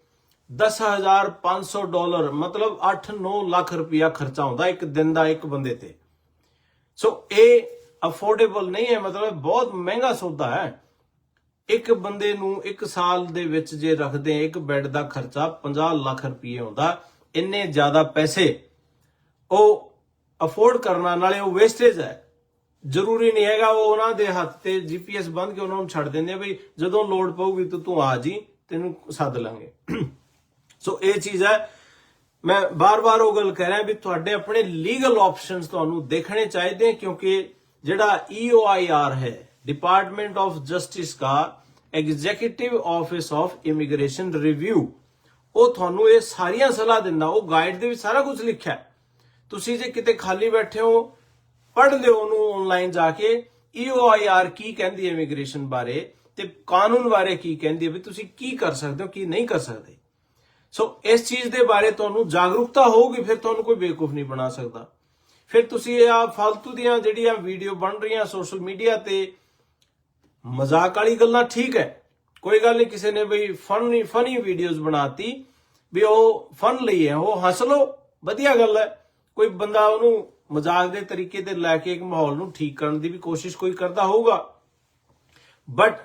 $10,500 ਮਤਲਬ 8-9 ਲੱਖ ਰੁਪਇਆ ਖਰਚਾ ਹੁੰਦਾ ਇੱਕ ਦਿਨ ਦਾ ਇੱਕ ਬੰਦੇ ਤੇ। ਸੋ ਇਹ ਅਫੋਰਡੇਬਲ ਨਹੀਂ ਹੈ, ਮਤਲਬ ਬਹੁਤ ਮਹਿੰਗਾ ਸੌਦਾ ਹੈ। ਇੱਕ ਬੰਦੇ ਨੂੰ ਇੱਕ ਸਾਲ ਦੇ ਵਿੱਚ ਜੇ ਰੱਖਦੇ ਆ, ਇੱਕ ਬੈੱਡ ਦਾ ਖਰਚਾ 50 ਲੱਖ ਰੁਪਏ ਹੁੰਦਾ। ਇੰਨੇ ਜ਼ਿਆਦਾ ਪੈਸੇ ਉਹ ਅਫੋਰਡ ਕਰਨਾ, ਨਾਲੇ ਉਹ ਵੇਸਟੇਜ ਹੈ। ਜ਼ਰੂਰੀ ਨਹੀਂ ਹੈਗਾ ਉਹ ਉਹਨਾਂ ਦੇ ਹੱਥ ਤੇ GPS ਬੰਦ ਕੇ ਉਹਨਾਂ ਨੂੰ ਛੱਡ ਦਿੰਦੇ ਆ ਵੀ ਜਦੋਂ ਲੋੜ ਪਊਗੀ ਤਾਂ ਤੂੰ ਆ ਜੀ, ਤੈਨੂੰ ਸੱਦ ਲਾਂਗੇ। ਸੋ ਇਹ ਚੀਜ਼ ਹੈ। ਮੈਂ ਬਾਰ-ਬਾਰ ਉਹ ਗੱਲ ਕਹਿ ਰਿਹਾ ਵੀ ਤੁਹਾਡੇ ਆਪਣੇ ਲੀਗਲ ਆਪਸ਼ਨਸ ਤੁਹਾਨੂੰ ਦੇਖਣੇ ਚਾਹੀਦੇ, ਕਿਉਂਕਿ ਜਿਹੜਾ EOIR ਹੈ, डिपार्टमेंट ऑफ जस्टिस का executive office of immigration review, ਉਹ ਤੁਹਾਨੂੰ ਇਹ ਸਾਰੀਆਂ ਸਲਾਹ ਦਿੰਦਾ। ਉਹ ਗਾਈਡ ਦੇ ਵਿੱਚ ਸਾਰਾ ਕੁਝ ਲਿਖਿਆ ਹੈ। ਤੁਸੀਂ ਜੇ ਕਿਤੇ ਖਾਲੀ ਬੈਠੇ ਹੋ, ਪੜ੍ਹ ਲਿਓ ਉਹਨੂੰ ਆਨਲਾਈਨ ਜਾ ਕੇ। EOIR ਕੀ ਕਹਿੰਦੀ ਹੈ ਇਮੀਗ੍ਰੇਸ਼ਨ ਬਾਰੇ ਤੇ ਕਾਨੂੰਨ ਬਾਰੇ ਕੀ ਕਹਿੰਦੀ ਹੈ, ਵੀ ਤੁਸੀਂ ਕੀ ਕਰ ਸਕਦੇ ਹੋ, ਕੀ ਨਹੀਂ ਕਰ ਸਕਦੇ। ਸੋ ਇਸ ਚੀਜ਼ ਦੇ ਬਾਰੇ ਤੁਹਾਨੂੰ ਜਾਗਰੂਕਤਾ ਹੋਊਗੀ, ਫਿਰ ਤੁਹਾਨੂੰ ਕੋਈ ਬੇਵਕੂਫ ਨਹੀਂ ਬਣਾ ਸਕਦਾ। ਫਿਰ ਤੁਸੀਂ ਇਹ ਆ ਫालतू ਦੀਆਂ ਜਿਹੜੀਆਂ ਵੀਡੀਓ ਬਣ ਰਹੀਆਂ ਸੋਸ਼ਲ ਮੀਡੀਆ ਤੇ, ਮਜ਼ਾਕ ਵਾਲੀ ਗੱਲਾਂ ਠੀਕ ਹੈ, ਕੋਈ ਗੱਲ ਨਹੀਂ। ਕਿਸੇ ਨੇ ਬਈ ਫਨੀ ਵੀਡੀਓਜ਼ ਬਣਾਤੀ ਵੀ ਉਹ ਫਨ ਲਈ ਹੈ, ਉਹ ਹੱਸ ਲਓ, ਵਧੀਆ ਗੱਲ ਹੈ। ਕੋਈ ਬੰਦਾ ਉਹਨੂੰ ਮਜ਼ਾਕ ਦੇ ਤਰੀਕੇ ਤੇ ਲੈ ਕੇ ਇੱਕ ਮਾਹੌਲ ਨੂੰ ਠੀਕ ਕਰਨ ਦੀ ਵੀ ਕੋਸ਼ਿਸ਼ ਕੋਈ ਕਰਦਾ ਹੋਊਗਾ। ਬਟ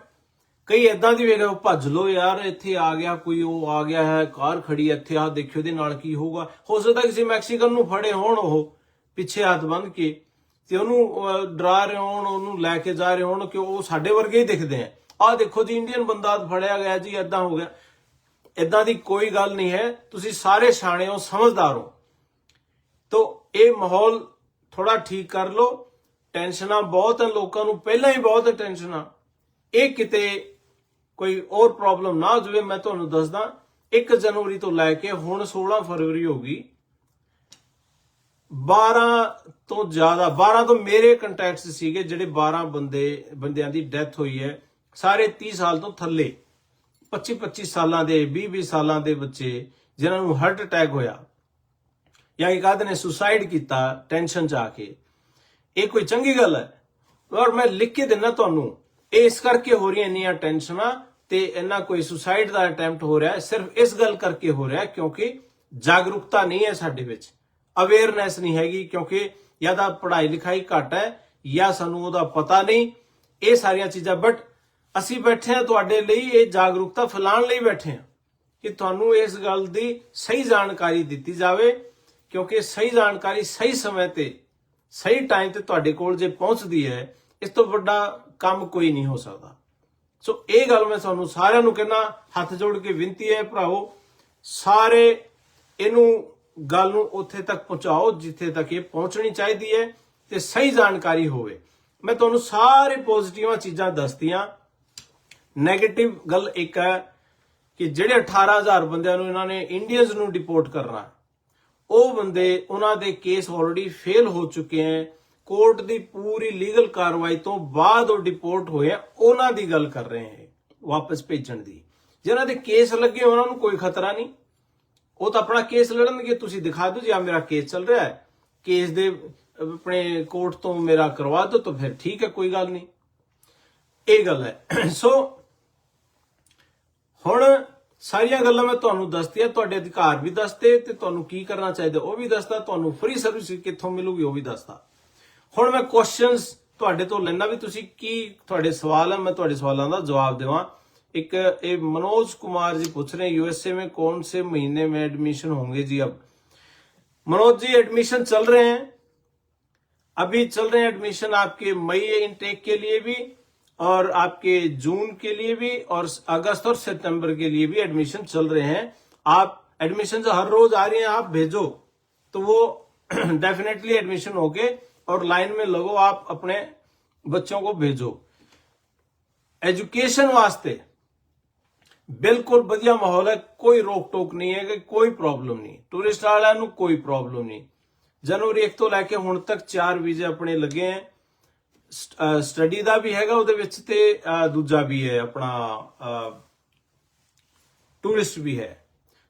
ਕਈ ਇਦਾਂ ਦੀ ਵੇਖੋ, ਭੱਜ ਲੋ ਯਾਰ, ਇੱਥੇ ਆ ਗਿਆ ਕੋਈ, ਉਹ ਆ ਗਿਆ ਹੈ, ਕਾਰ ਖੜੀ ਇੱਥੇ, ਆ ਦੇਖਿਓ ਇਹਦੇ ਨਾਲ ਕੀ ਹੋਊਗਾ। ਹੋ ਸਕਦਾ ਕਿਸੇ ਮੈਕਸੀਕਨ ਨੂੰ ਫੜੇ ਹੋਣ, ਉਹ ਪਿੱਛੇ ਹੱਥ ਬੰਨ੍ਹ ਕੇ ਤੇ ਉਹਨੂੰ ਡਰਾ ਰਹੇ ਹੋਣ, ਉਹਨੂੰ ਲੈ ਕੇ ਜਾ ਰਹੇ ਹੋਣ ਕਿ ਉਹ ਸਾਡੇ ਵਰਗੇ ਹੀ ਦਿਖਦੇ ਆ। ਆਹ ਦੇਖੋ ਜੀ ਇੰਡੀਅਨ ਬੰਦਾ ਫੜਿਆ ਗਿਆ ਜੀ, ਏਦਾਂ ਹੋ ਗਿਆ। ਏਦਾਂ ਦੀ ਕੋਈ ਗੱਲ ਨਹੀਂ ਹੈ। ਤੁਸੀਂ ਸਾਰੇ ਸਿਆਣੇ ਹੋ, ਸਮਝਦਾਰ ਹੋ। ਤੋ ਇਹ ਮਾਹੌਲ ਥੋੜਾ ਠੀਕ ਕਰ ਲਓ। ਟੈਨਸ਼ਨਾਂ ਬਹੁਤ ਹੈ ਲੋਕਾਂ ਨੂੰ, ਪਹਿਲਾਂ ਹੀ ਬਹੁਤ ਟੈਨਸ਼ਨਾਂ। ਇਹ ਕਿਤੇ ਕੋਈ ਹੋਰ ਪ੍ਰੋਬਲਮ ਨਾ ਹੋ ਜਾਵੇ। ਮੈਂ ਤੁਹਾਨੂੰ ਦੱਸਦਾ, 1 ਜਨਵਰੀ ਤੋਂ ਲੈ ਕੇ ਹੁਣ 16 ਫਰਵਰੀ ਹੋ ਗਈ, 12 ਤੋਂ ਮੇਰੇ ਕੰਟੈਕਟਸ ਸੀਗੇ ਜਿਹੜੇ 12 ਬੰਦਿਆਂ ਦੀ ਡੈਥ ਹੋਈ ਹੈ। ਸਾਰੇ 30 ਸਾਲ ਤੋਂ ਥੱਲੇ, 25 ਸਾਲਾਂ ਦੇ, 20 ਸਾਲਾਂ ਦੇ ਬੱਚੇ ਜਿਨ੍ਹਾਂ ਨੂੰ ਹਾਰਟ ਅਟੈਕ ਹੋਇਆ ਜਾਂ ਇੱਕ ਆਦਮੀ ਨੇ ਸੁਸਾਈਡ ਕੀਤਾ ਟੈਨਸ਼ਨ ਚ ਆ ਕੇ। ਇਹ ਕੋਈ ਚੰਗੀ ਗੱਲ ਹੈ? ਔਰ ਮੈਂ ਲਿਖ ਕੇ ਦਿੰਦਾ ਤੁਹਾਨੂੰ, ਇਹ ਇਸ ਕਰਕੇ ਹੋ ਰਹੀਆਂ ਇੰਨੀਆਂ ਟੈਨਸ਼ਨਾਂ ਤੇ ਇੰਨਾ ਕੋਈ ਸੁਸਾਈਡ ਦਾ ਅਟੈਂਪਟ ਹੋ ਰਿਹਾ, ਸਿਰਫ ਇਸ ਗੱਲ ਕਰਕੇ ਹੋ ਰਿਹਾ ਕਿਉਂਕਿ ਜਾਗਰੂਕਤਾ ਨਹੀਂ ਹੈ ਸਾਡੇ ਵਿੱਚ, ਅਵੇਅਰਨੈਸ ਨਹੀਂ ਹੈਗੀ। ਕਿਉਂਕਿ ਜਾਂ ਤਾਂ ਪੜ੍ਹਾਈ ਲਿਖਾਈ ਘੱਟ ਹੈ ਜਾਂ ਸਾਨੂੰ ਉਹਦਾ ਪਤਾ ਨਹੀਂ, ਇਹ ਸਾਰੀਆਂ ਚੀਜ਼ਾਂ। ਬਟ ਅਸੀਂ ਬੈਠੇ ਹਾਂ ਤੁਹਾਡੇ ਲਈ, ਇਹ ਜਾਗਰੂਕਤਾ ਫੈਲਾਉਣ ਲਈ ਬੈਠੇ ਹਾਂ ਕਿ ਤੁਹਾਨੂੰ ਇਸ ਗੱਲ ਦੀ ਸਹੀ ਜਾਣਕਾਰੀ ਦਿੱਤੀ ਜਾਵੇ, ਕਿਉਂਕਿ ਸਹੀ ਜਾਣਕਾਰੀ ਸਹੀ ਸਮੇਂ ਤੇ ਸਹੀ ਟਾਈਮ ਤੇ ਤੁਹਾਡੇ ਕੋਲ ਜੇ ਪਹੁੰਚਦੀ ਹੈ, ਇਸ ਤੋਂ ਵੱਡਾ ਕੰਮ ਕੋਈ ਨਹੀਂ ਹੋ ਸਕਦਾ। ਸੋ ਇਹ ਗੱਲ ਮੈਂ ਤੁਹਾਨੂੰ ਸਾਰਿਆਂ ਨੂੰ ਕਹਿਣਾ, ਹੱਥ ਜੋੜ ਕੇ ਬੇਨਤੀ ਹੈ ਭਰਾਓ, ਸਾਰੇ ਇਹਨੂੰ ਗੱਲ ਨੂੰ ਉੱਥੇ ਤੱਕ ਪਹੁੰਚਾਓ ਜਿੱਥੇ ਤੱਕ ਇਹ ਪਹੁੰਚਣੀ ਚਾਹੀਦੀ ਹੈ ਤੇ ਸਹੀ ਜਾਣਕਾਰੀ ਹੋਵੇ। ਮੈਂ ਤੁਹਾਨੂੰ ਸਾਰੇ ਪੋਜ਼ਿਟਿਵ ਚੀਜ਼ਾਂ ਦੱਸਤੀਆਂ। ਨੈਗੇਟਿਵ ਗੱਲ ਇੱਕ ਹੈ ਕਿ ਜਿਹੜੇ 18,000 ਬੰਦਿਆਂ ਨੂੰ ਇਹਨਾਂ ਨੇ ਇੰਡੀਅਨਸ ਨੂੰ ਡਿਪੋਰਟ ਕਰਨਾ, ਉਹ ਬੰਦੇ, ਉਹਨਾਂ ਦੇ ਕੇਸ ਆਲਰੇਡੀ ਫੇਲ ਹੋ ਚੁੱਕੇ ਹੈ। ਕੋਰਟ ਦੀ ਪੂਰੀ ਲੀਗਲ ਕਾਰਵਾਈ ਤੋਂ ਬਾਅਦ ਉਹ ਡਿਪੋਰਟ ਹੋਏ ਆ, ਉਹਨਾਂ ਦੀ ਗੱਲ ਕਰ ਰਹੇ ਹਾਂ ਵਾਪਸ ਭੇਜਣ ਦੀ। ਜਿਹਨਾਂ ਦੇ ਕੇਸ ਲੱਗੇ ਉਹਨਾਂ ਨੂੰ ਕੋਈ ਖਤਰਾ ਨਹੀਂ, ਉਹ ਤਾਂ ਆਪਣਾ ਕੇਸ ਲੜਨਗੇ। ਤੁਸੀਂ ਦਿਖਾ ਦਿਓ ਜੀ ਆ ਮੇਰਾ ਕੇਸ ਚੱਲ ਰਿਹਾ ਹੈ, ਕੇਸ ਦੇ ਆਪਣੇ ਕੋਰਟ ਤੋਂ ਮੇਰਾ ਕਰਵਾ ਦਿਓ ਤਾਂ ਫਿਰ ਠੀਕ ਹੈ, ਕੋਈ ਗੱਲ ਨਹੀਂ। ਇਹ ਗੱਲ ਹੈ। ਸੋ ਹੁਣ ਸਾਰੀਆਂ ਗੱਲਾਂ ਮੈਂ ਤੁਹਾਨੂੰ ਦੱਸਤੀਆਂ, ਤੁਹਾਡੇ ਅਧਿਕਾਰ ਵੀ ਦੱਸਦੇ ਤੇ ਤੁਹਾਨੂੰ ਕੀ ਕਰਨਾ ਚਾਹੀਦਾ ਉਹ ਵੀ ਦੱਸਦਾ, ਤੁਹਾਨੂੰ ਫ੍ਰੀ ਸਰਵਿਸ ਕਿੱਥੋਂ ਮਿਲੂਗੀ ਉਹ ਵੀ ਦੱਸਦਾ। ਹੁਣ ਮੈਂ ਕੁਐਸਚਨਸ ਤੁਹਾਡੇ ਤੋਂ ਲੈਣਾ ਵੀ ਤੁਸੀਂ ਕੀ ਤੁਹਾਡੇ ਸਵਾਲ ਹੈ, ਮੈਂ ਤੁਹਾਡੇ ਸਵਾਲਾਂ ਦਾ ਜਵਾਬ ਦੇਵਾਂ। एक ये मनोज कुमार जी पूछ रहे हैं यूएसए में कौन से महीने में एडमिशन होंगे जी? अब मनोज जी एडमिशन चल रहे हैं, अभी चल रहे हैं एडमिशन आपके मई इनटेक के लिए भी और आपके जून के लिए भी और अगस्त और सितंबर के लिए भी एडमिशन चल रहे हैं। आप एडमिशन हर रोज आ रही हैं, आप भेजो तो वो डेफिनेटली एडमिशन होके और लाइन में लगो, आप अपने बच्चों को भेजो। एजुकेशन वास्ते बिल्कुल बढ़िया माहौल है, कोई रोक टोक नहीं है, कोई प्रॉब्लम नहीं। टूरिस्ट वालों को कोई प्रॉब्लम नहीं। जनवरी 1 ਤੋਂ ਲੈ ਕੇ ਹੁਣ ਤੱਕ 4 ਵੀਜ਼ੇ ਆਪਣੇ ਲੱਗੇ हैं। स्टडी ਦਾ ਵੀ ਹੈਗਾ ਉਹਦੇ ਵਿੱਚ ਤੇ ਦੂਜਾ ਵੀ ਹੈ ਆਪਣਾ ਟੂਰਿਸਟ भी है।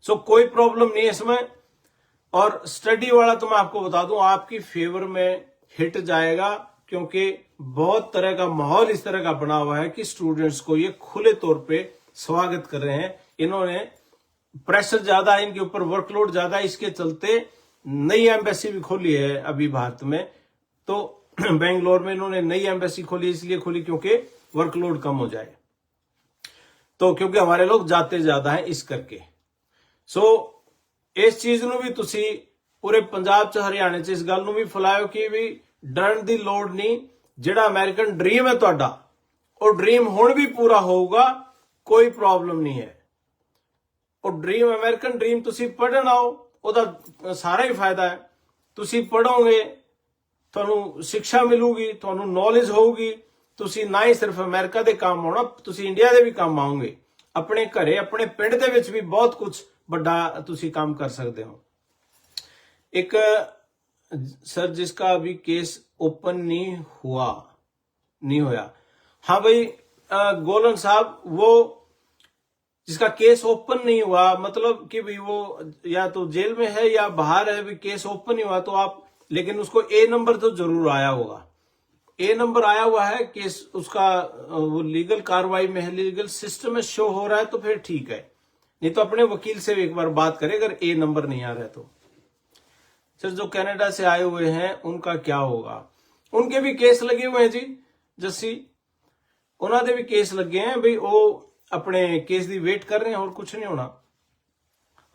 सो कोई प्रॉब्लम नहीं है इसमें। और स्टडी वाला तो मैं आपको बता दूं आपकी फेवर में हिट जाएगा, क्योंकि बहुत तरह का माहौल इस तरह का बना हुआ है कि स्टूडेंट्स को ये खुले तौर पे स्वागत कर रहे हैं। इन्होंने प्रेशर ज्यादा है इनके ऊपर, वर्कलोड ज्यादा है, इसके चलते नई एम्बेसी भी खोली है अभी भारत में। तो बेंगलोर में इन्होंने नई एम्बेसी खोली, इसलिए खोली क्योंकि वर्कलोड कम हो जाए, तो क्योंकि हमारे लोग जाते ज्यादा हैं इस करके। सो इस चीज ਨੂੰ ਵੀ ਤੁਸੀਂ पूरे पंजाब ਚ हरियाणा ਚ इस गल ਨੂੰ ਵੀ ਫੈਲਾਓ कि भी ਡਰਨ ਦੀ ਲੋੜ नहीं। ਜਿਹੜਾ ਅਮਰੀਕਨ ਡ੍ਰੀਮ है ਤੁਹਾਡਾ, ਉਹ ਡ੍ਰੀਮ ਹੁਣ ਵੀ ਪੂਰਾ ਹੋਊਗਾ, ਕੋਈ ਪ੍ਰੋਬਲਮ नहीं है। ਉਹ ਡ੍ਰੀਮ ਅਮਰੀਕਨ ਡ੍ਰੀਮ ਤੁਸੀਂ ਪੜ੍ਹਨ ਆਓ, ਉਹਦਾ ਸਾਰਾ ਹੀ ਫਾਇਦਾ ਹੈ। ਤੁਸੀਂ ਪੜੋਗੇ, ਤੁਹਾਨੂੰ ਸਿੱਖਿਆ ਮਿਲੂਗੀ, ਤੁਹਾਨੂੰ ਨੌਲੇਜ ਹੋਊਗੀ, ਤੁਸੀਂ ਨਾ ਹੀ ਸਿਰਫ ਅਮਰੀਕਾ ਦੇ ਕੰਮ ਆਉਣਾ, ਤੁਸੀਂ ਇੰਡੀਆ ਦੇ ਵੀ ਕੰਮ ਆਉਂਗੇ। ਆਪਣੇ ਘਰੇ ਆਪਣੇ ਪਿੰਡ ਦੇ ਵਿੱਚ ਵੀ ਬਹੁਤ ਕੁਝ ਵੱਡਾ ਤੁਸੀਂ ਕੰਮ ਕਰ ਸਕਦੇ ਹੋ। एक सर जिसका अभी केस ओपन नहीं होया, हाँ भाई गोलन साहब, वो जिसका केस ओपन नहीं हुआ मतलब कि भाई वो या तो जेल में है या बाहर है, भी केस ओपन नहीं हुआ तो आप, लेकिन उसको ए नंबर तो जरूर आया होगा, ए नंबर आया हुआ है, केस उसका वो लीगल कार्रवाई में है, लीगल सिस्टम में शो हो रहा है, तो फिर ठीक है। नहीं तो अपने वकील से एक बार बात करें अगर ए नंबर नहीं आ रहा है तो। सर जो कनाडा से आए हुए हैं उनका क्या होगा? उनके भी केस लगे हुए हैं जी जस्सी, उन्होंने भी केस लगे हैं भाई, वो अपने केस की वेट कर रहे हैं और कुछ नहीं होना।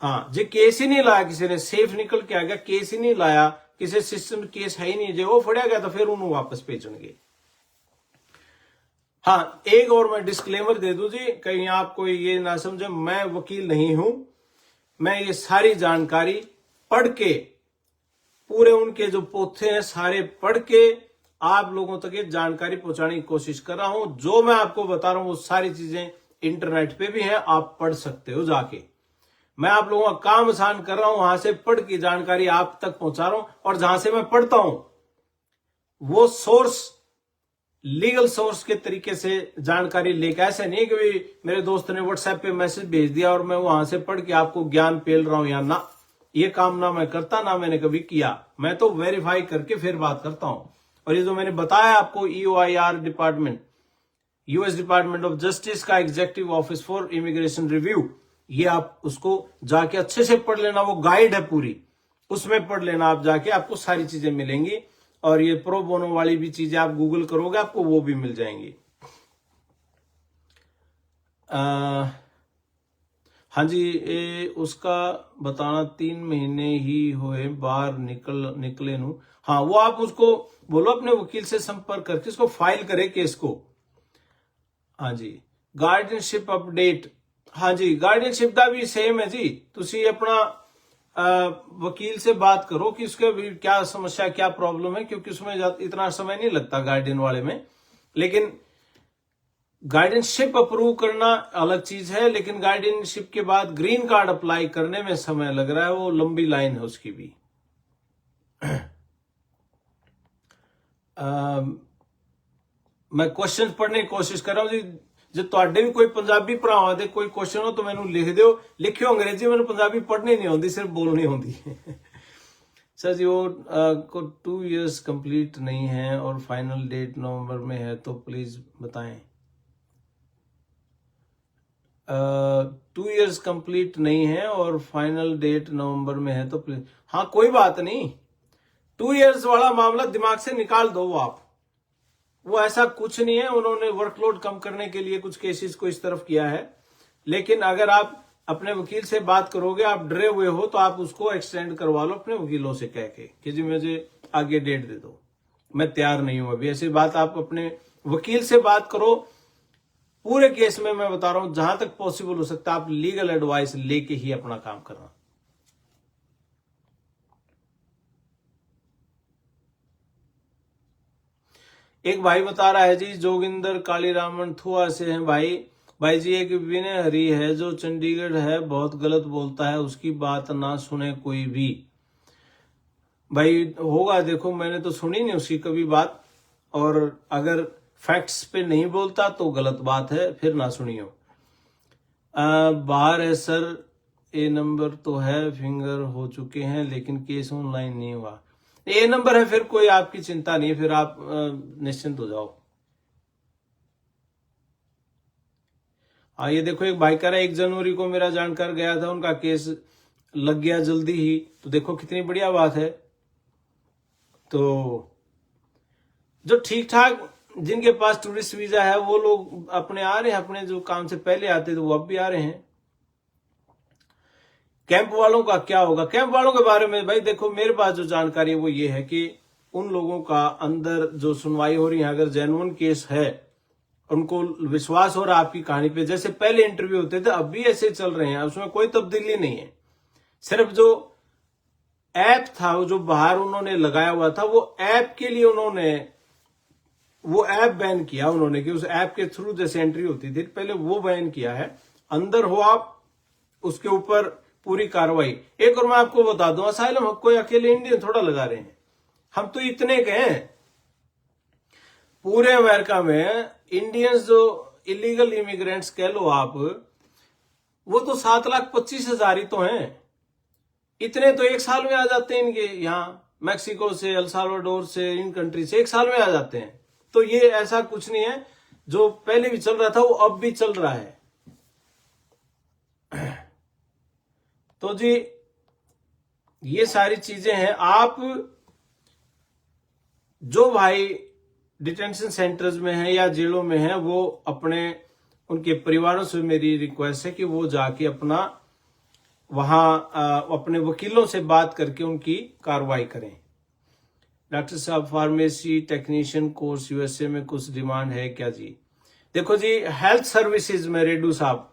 हाँ जे केस ही नहीं लाया, किसी ने सेफ निकल के आ गया, केस ही नहीं लाया, किसी सिस्टम केस है ही नहीं, जो वो फड़िया गया तो फिर उन्होंने वापस भेजणगे। हाँ एक और मैं डिस्क्लेमर दे दूं जी, कहीं आप कोई ये ना समझे, मैं वकील नहीं हूं, मैं ये सारी जानकारी पढ़ के, पूरे उनके जो पोथे हैं सारे पढ़ के आप लोगों तक ये जानकारी पहुंचाने की कोशिश कर रहा हूं। जो मैं आपको बता रहा हूं वो सारी चीजें इंटरनेट पे भी हैं, आप पढ़ सकते हो जाके। मैं आप लोगों का काम आसान कर रहा हूं, वहां से पढ़ की जानकारी आप तक पहुंचा रहा हूं। और जहां से मैं पढ़ता हूं वो सोर्स, लीगल सोर्स के तरीके से जानकारी लेकर, ऐसे नहीं कि भाई मेरे दोस्त ने व्हाट्सएप पे मैसेज भेज दिया और मैं वहां से पढ़ के आपको ज्ञान पेल रहा हूं, या ना, ये काम ना मैं करता, ना मैंने कभी किया। मैं तो वेरीफाई करके फिर बात करता हूं। और ये जो मैंने बताया आपको, EOIR department, US department of justice का executive office for immigration review, ये आप उसको जाके अच्छे से पढ़ लेना, वो गाइड है पूरी, उसमें पढ़ लेना आप जाके, आपको सारी चीजें मिलेंगी। और ये प्रो बोनो वाली भी चीजें आप गूगल करोगे आपको वो भी मिल जाएंगी। हाँ जी, ये उसका बताना 3 महीने ही हुए बाहर निकले नू। हाँ वो आप उसको बोलो अपने वकील से संपर्क करके इसको फाइल करे केस को। हाँ जी गार्डियनशिप अपडेट, हाँ जी गार्डियनशिप का भी सेम है जी, तुसी अपना वकील से बात करो कि उसके भी क्या समस्या क्या प्रॉब्लम है, क्योंकि उसमें इतना समय नहीं लगता गार्डियन वाले में। लेकिन गार्डियनशिप अप्रूव करना अलग चीज है, लेकिन गार्डियनशिप के बाद ग्रीन कार्ड अप्लाई करने में समय लग रहा है, वो लंबी लाइन है उसकी भी। मैं क्वेश्चन पढ़ने की कोशिश कर रहा हूं जी, जो ਤੁਹਾਡੇ भी कोई पंजाबी ਭਰਾਵਾਂ ਦੇ कोई क्वेश्चन हो तो मैनू लिख दियो, लिखियो अंग्रेजी, मैनू पंजाबी पढ़नी नहीं आती, सिर्फ बोलनी होती। सर जी वो को 2 इयर्स कंप्लीट नहीं है और फाइनल डेट नवंबर में है, तो प्लीज बताएं। 2 इयर्स कंप्लीट नहीं है और फाइनल डेट नवंबर में है, तो प्लीज, हाँ कोई बात नहीं, 2 इयर्स वाला मामला दिमाग से निकाल दो, वो ऐसा कुछ नहीं है। उन्होंने वर्कलोड कम करने के लिए कुछ केसेस को इस तरफ किया है, लेकिन अगर आप अपने वकील से बात करोगे, आप डरे हुए हो, तो आप उसको एक्सटेंड करवा लो अपने वकीलों से कह के कि जी मुझे आगे डेट दे दो, मैं तैयार नहीं हूं अभी। ऐसी बात आप अपने वकील से बात करो। पूरे केस में मैं बता रहा हूं, जहां तक पॉसिबल हो सकता है आप लीगल एडवाइस लेके ही अपना काम करना। एक भाई बता रहा है जी, जोगिंदर कालीरामन थुआ से हैं भाई जी, एक विनय हरी है जो चंडीगढ़ है, बहुत गलत बोलता है, उसकी बात ना सुने कोई भी। भाई होगा, देखो मैंने तो सुनी नहीं उसकी कभी बात, और अगर फैक्ट्स पे नहीं बोलता तो गलत बात है, फिर ना सुनियो। बाहर है सर, ए नंबर तो है, फिंगर हो चुके हैं, लेकिन केस ऑनलाइन नहीं हुआ। ए नंबर है, फिर कोई आपकी चिंता नहीं, फिर आप निश्चिंत हो जाओ। हाँ, ये देखो एक भाई कह रहा है 1 जनवरी को मेरा जानकार गया था, उनका केस लग गया जल्दी ही। तो देखो कितनी बढ़िया बात है। तो जो ठीक ठाक जिनके पास टूरिस्ट वीजा है वो लोग अपने आ रहे हैं, अपने जो काम से पहले आते थे वो अब भी आ रहे हैं। कैंप वालों का क्या होगा? कैंप वालों के बारे में भाई देखो, मेरे पास जो जानकारी है वो ये है कि उन लोगों का अंदर जो सुनवाई हो रही है, अगर जेन्युइन केस है, उनको विश्वास हो रहा है आपकी कहानी पे, जैसे पहले इंटरव्यू होते थे अब भी ऐसे चल रहे हैं, उसमें कोई तब्दीली नहीं है। सिर्फ जो ऐप था, वो जो बाहर उन्होंने लगाया हुआ था, वो ऐप के लिए उन्होंने वो ऐप बैन किया उन्होंने, कि उस ऐप के थ्रू जैसे एंट्री होती थी पहले, वो बैन किया है। अंदर हो आप, उसके ऊपर पूरी कार्रवाई। एक और मैं आपको बता दूं, असाइलम कोई अकेले इंडियन थोड़ा लगा रहे हैं, हम तो इतने के हैं पूरे अमेरिका में। इंडियंस जो इलीगल इमिग्रेंट्स कह लो आप, वो तो 7,25,000 ही तो हैं। इतने तो 1 साल में आ जाते हैं इनके यहाँ, मैक्सिको से, अल साल्वाडोर से, इन कंट्री से 1 साल में आ जाते हैं। तो ये ऐसा कुछ नहीं है, जो पहले भी चल रहा था वो अब भी चल रहा है। तो जी ये सारी चीजें हैं। आप जो भाई डिटेंशन सेंटर्स में हैं या जेलों में हैं, वो अपने उनके परिवारों से मेरी रिक्वेस्ट है कि वो जाके अपना वहां अपने वकीलों से बात करके उनकी कार्रवाई करें। डॉक्टर साहब फार्मेसी टेक्नीशियन कोर्स यूएसए में कुछ डिमांड है क्या जी? देखो जी, हेल्थ सर्विसेज में रेडू साहब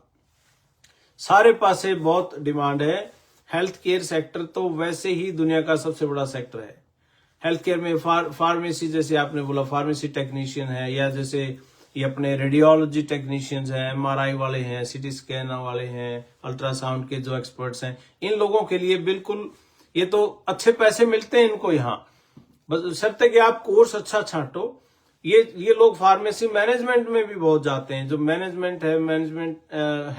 सारे पासे बहुत डिमांड है। हेल्थ केयर सेक्टर तो वैसे ही दुनिया का सबसे बड़ा सेक्टर है। हेल्थ केयर में फार्मेसी, जैसे आपने बोला फार्मेसी टेक्नीशियन है, या जैसे ये अपने रेडियोलॉजी टेक्नीशियंस हैं, एमआरआई वाले हैं, सीटी स्कैन वाले हैं, अल्ट्रासाउंड के जो एक्सपर्ट्स हैं, इन लोगों के लिए बिल्कुल ये तो अच्छे पैसे मिलते हैं इनको यहाँ, बस शर्त है कि आप कोर्स अच्छा छांटो। ये लोग फार्मेसी मैनेजमेंट में भी बहुत जाते हैं। जो मैनेजमेंट है, मैनेजमेंट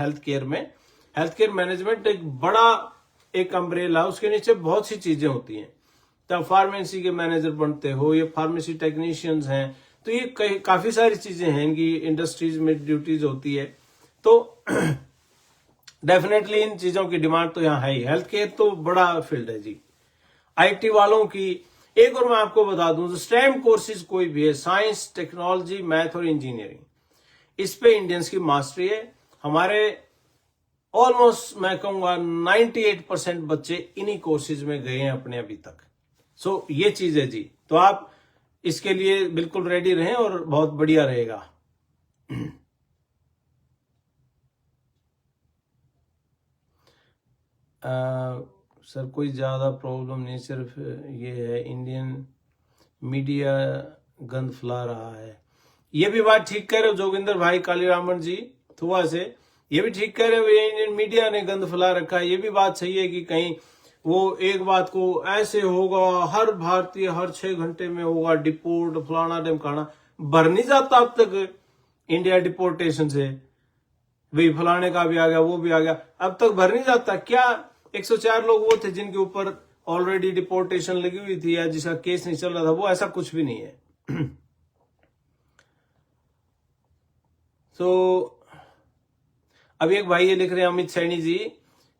हेल्थ केयर में, हेल्थ केयर मैनेजमेंट एक बड़ा एक अम्ब्रेला, उसके नीचे बहुत सी चीजें होती हैं। तब फार्मेसी के मैनेजर बनते हो, ये फार्मेसी टेक्नीशियंस हैं, तो ये काफी सारी चीजें हैं, इनकी इंडस्ट्रीज में ड्यूटीज होती है। तो डेफिनेटली इन चीजों की डिमांड तो यहाँ है ही। हेल्थ केयर तो बड़ा फील्ड है जी। आईटी वालों की एक और मैं आपको बता दूं, जो स्टेम कोर्सेज कोई भी है, साइंस, टेक्नोलॉजी, मैथ और इंजीनियरिंग, इस पे इंडियंस की मास्टरी है। हमारे ऑलमोस्ट मैं कहूंगा 98% बच्चे इन्हीं कोर्सेज में गए हैं अपने अभी तक। सो ये चीज है जी। तो आप इसके लिए बिल्कुल रेडी रहें और बहुत बढ़िया रहेगा। सर कोई ज्यादा प्रॉब्लम नहीं, सिर्फ ये है इंडियन मीडिया गंद फैला रहा है। ये भी बात ठीक कह रहे हो जोगिंदर भाई कालीरामन जी थुआ से, ये भी ठीक कह रहे हो, ये इंडियन मीडिया ने गंद फैला रखा है। ये भी बात सही है कि कहीं वो एक बात को ऐसे होगा, हर भारतीय हर 6 घंटे में होगा डिपोर्ट, फलाना ढिमकाना, भर नहीं जाता अब तक इंडिया डिपोर्टेशन से। भाई फलाने का भी आ गया, वो भी आ गया, अब तक भर नहीं जाता क्या? 104 लोग वो थे जिनके ऊपर ऑलरेडी डिपोर्टेशन लगी हुई थी या जिसका केस नहीं चल रहा था, वो ऐसा कुछ भी नहीं है। तो अभी एक भाई ये लिख रहे हैं Amit Saini ji,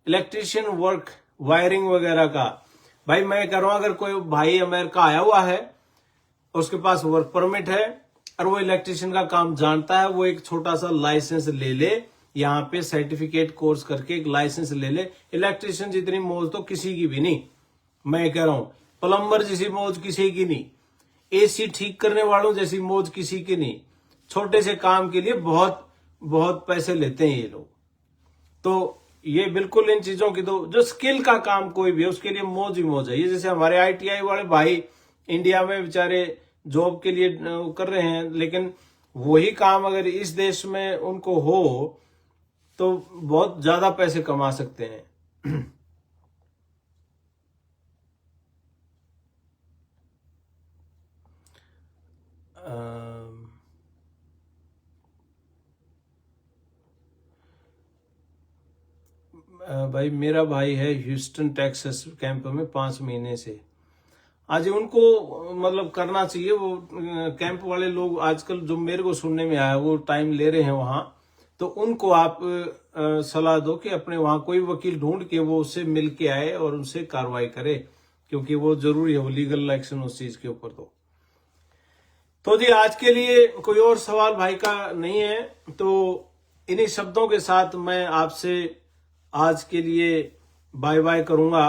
electrician work, wiring वगैरह का। भाई मैं कह रहा हूं, अगर कोई भाई अमेरिका आया हुआ है, उसके पास वर्क परमिट है और वो इलेक्ट्रीशियन का काम जानता है, वो एक छोटा सा लाइसेंस ले ले, यहाँ पे सर्टिफिकेट कोर्स करके एक लाइसेंस ले ले। इलेक्ट्रीशियन जितनी मौज तो किसी की भी नहीं, मैं कह रहा हूं, प्लम्बर जैसी मौज किसी की नहीं, एसी ठीक करने वालों जैसी मौज किसी की नहीं। छोटे से काम के लिए बहुत बहुत पैसे लेते हैं ये लोग। तो ये बिल्कुल इन चीजों की, तो जो स्किल का काम कोई भी है उसके लिए मौज ही मौज है। ये जैसे हमारे आईटीआई वाले भाई इंडिया में बेचारे जॉब के लिए कर रहे हैं, लेकिन वही काम अगर इस देश में उनको हो तो बहुत ज्यादा पैसे कमा सकते हैं। भाई मेरा भाई है ह्यूस्टन टेक्सास कैंप में 5 महीने से। आज उनको मतलब करना चाहिए। वो कैंप वाले लोग आजकल जो मेरे को सुनने में आया वो टाइम ले रहे हैं वहां, तो उनको आप सलाह दो कि अपने वहां कोई वकील ढूंढ के वो उससे मिल के आए और उनसे कार्रवाई करे, क्योंकि वो जरूरी है, वो लीगल एक्शन उस चीज के ऊपर। तो जी आज के लिए कोई और सवाल भाई का नहीं है, तो इन्हीं शब्दों के साथ मैं आपसे आज के लिए बाय बाय करूंगा,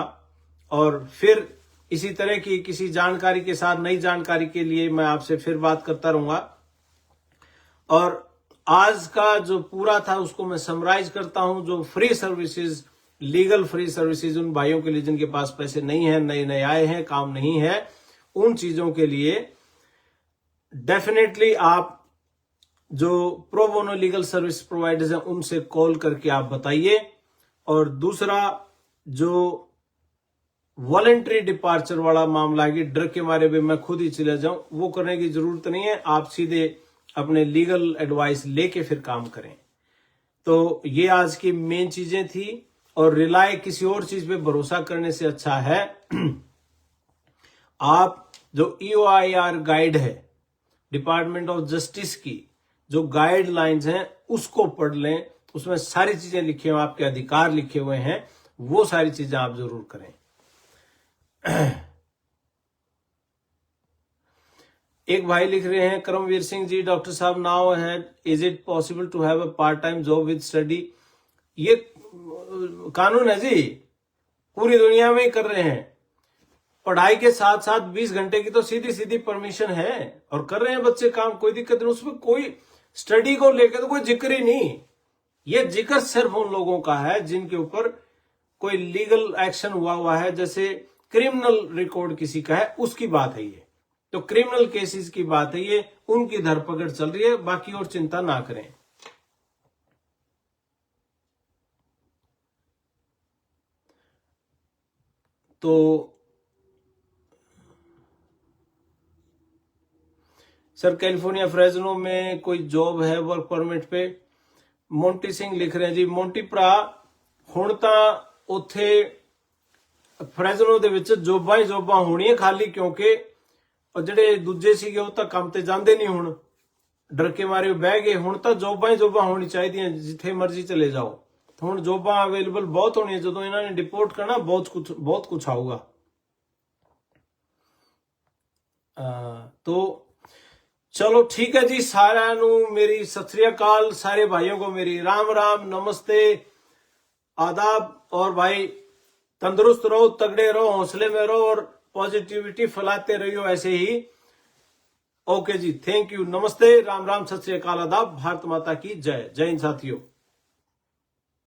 और फिर इसी तरह की किसी जानकारी के साथ, नई जानकारी के लिए मैं आपसे फिर बात करता रहूंगा। और आज का जो पूरा था उसको मैं समराइज करता हूं। जो free services, legal free services उन भाइयों के लिए जिनके पास पैसे नहीं है, नए नए आए हैं, काम नहीं है, उन चीजों के लिए डेफिनेटली आप जो pro bono legal service providers हैं उनसे कॉल करके आप बताइए। और दूसरा जो वॉलंटरी डिपार्चर वाला मामला है कि डर के मारे भी मैं खुद ही चले जाऊं, वो करने की जरूरत नहीं है। आप सीधे अपने लीगल एडवाइस लेके फिर काम करें। तो ये आज की मेन चीजें थी। और रिलाय किसी और चीज पे भरोसा करने से अच्छा है आप जो EOIR गाइड है डिपार्टमेंट ऑफ जस्टिस की, जो गाइडलाइंस हैं उसको पढ़ लें। उसमें सारी चीजें लिखी हुई, आपके अधिकार लिखे हुए हैं, वो सारी चीजें आप जरूर करें। एक भाई लिख रहे हैं, करमवीर सिंह जी, डॉक्टर साहब नाउ है, is it possible to have a part time job with study? ये कानून है जी, पूरी दुनिया में ही कर रहे हैं। पढ़ाई के साथ साथ 20 घंटे की तो सीधी सीधी परमिशन है, और कर रहे हैं बच्चे काम, कोई दिक्कत नहीं। उसमें कोई स्टडी को लेकर तो कोई जिक्र ही नहीं। ये जिक्र सिर्फ उन लोगों का है जिनके ऊपर कोई लीगल एक्शन हुआ है, जैसे क्रिमिनल रिकॉर्ड किसी का है, उसकी बात है ये। तो क्रिमिनल केसेस की बात है ये, उनकी धरपकड़ चल रही है, बाकी और चिंता ना करें। तो सर कैलिफोर्निया फ्रेजनो में कोई जॉब है वर्क परमिट पे? मोंटी सिंह लिख रहे हैं जी, मोंटी भरा हुण तां उत्थे फ्रेजनो दे विच जॉबां ही जॉबां होणीਆਂ खाली, क्योंकि ਜਿਹੜੇ ਦੂਜੇ ਸੀਗੇ ਉਹ ਤਾਂ ਕੰਮ ਤੇ ਜਾਂਦੇ ਨਹੀਂ, ਹੁਣ ਡਰ ਕੇ ਮਾਰੇ ਬਹਿ ਗਏ। ਹੁਣ ਤਾਂ ਜੋਬਾਂ ਹੀ ਜੋਬਾਂ ਹੋਣੀ ਚਾਹੀਦੀਆਂ, ਜਿੱਥੇ ਮਰਜ਼ੀ ਚਲੇ ਜਾਓ। ਹੁਣ ਜੋਬਾਂ ਅਵੇਲੇਬਲ ਬਹੁਤ ਹੋਣੀਆਂ, ਜਦੋਂ ਇਹਨਾਂ ਨੇ ਡਿਪੋਰਟ ਕਰਨਾ ਬਹੁਤ ਕੁਝ ਆਊਗਾ। तो चलो ठीक है जी, सारा मेरी सत श्री अकाल, सारे भाइयों को मेरी राम राम, नमस्ते, आदाब। और भाई तंदुरुस्त रहो, तगड़े रहो, हौसले में रहो और पॉजिटिविटी फैलाते रहियो ऐसे ही। ओके जी, थैंक यू, नमस्ते, राम राम, सत श्री अकाल, आदाब, भारत माता की जय। जय हिंद साथियों।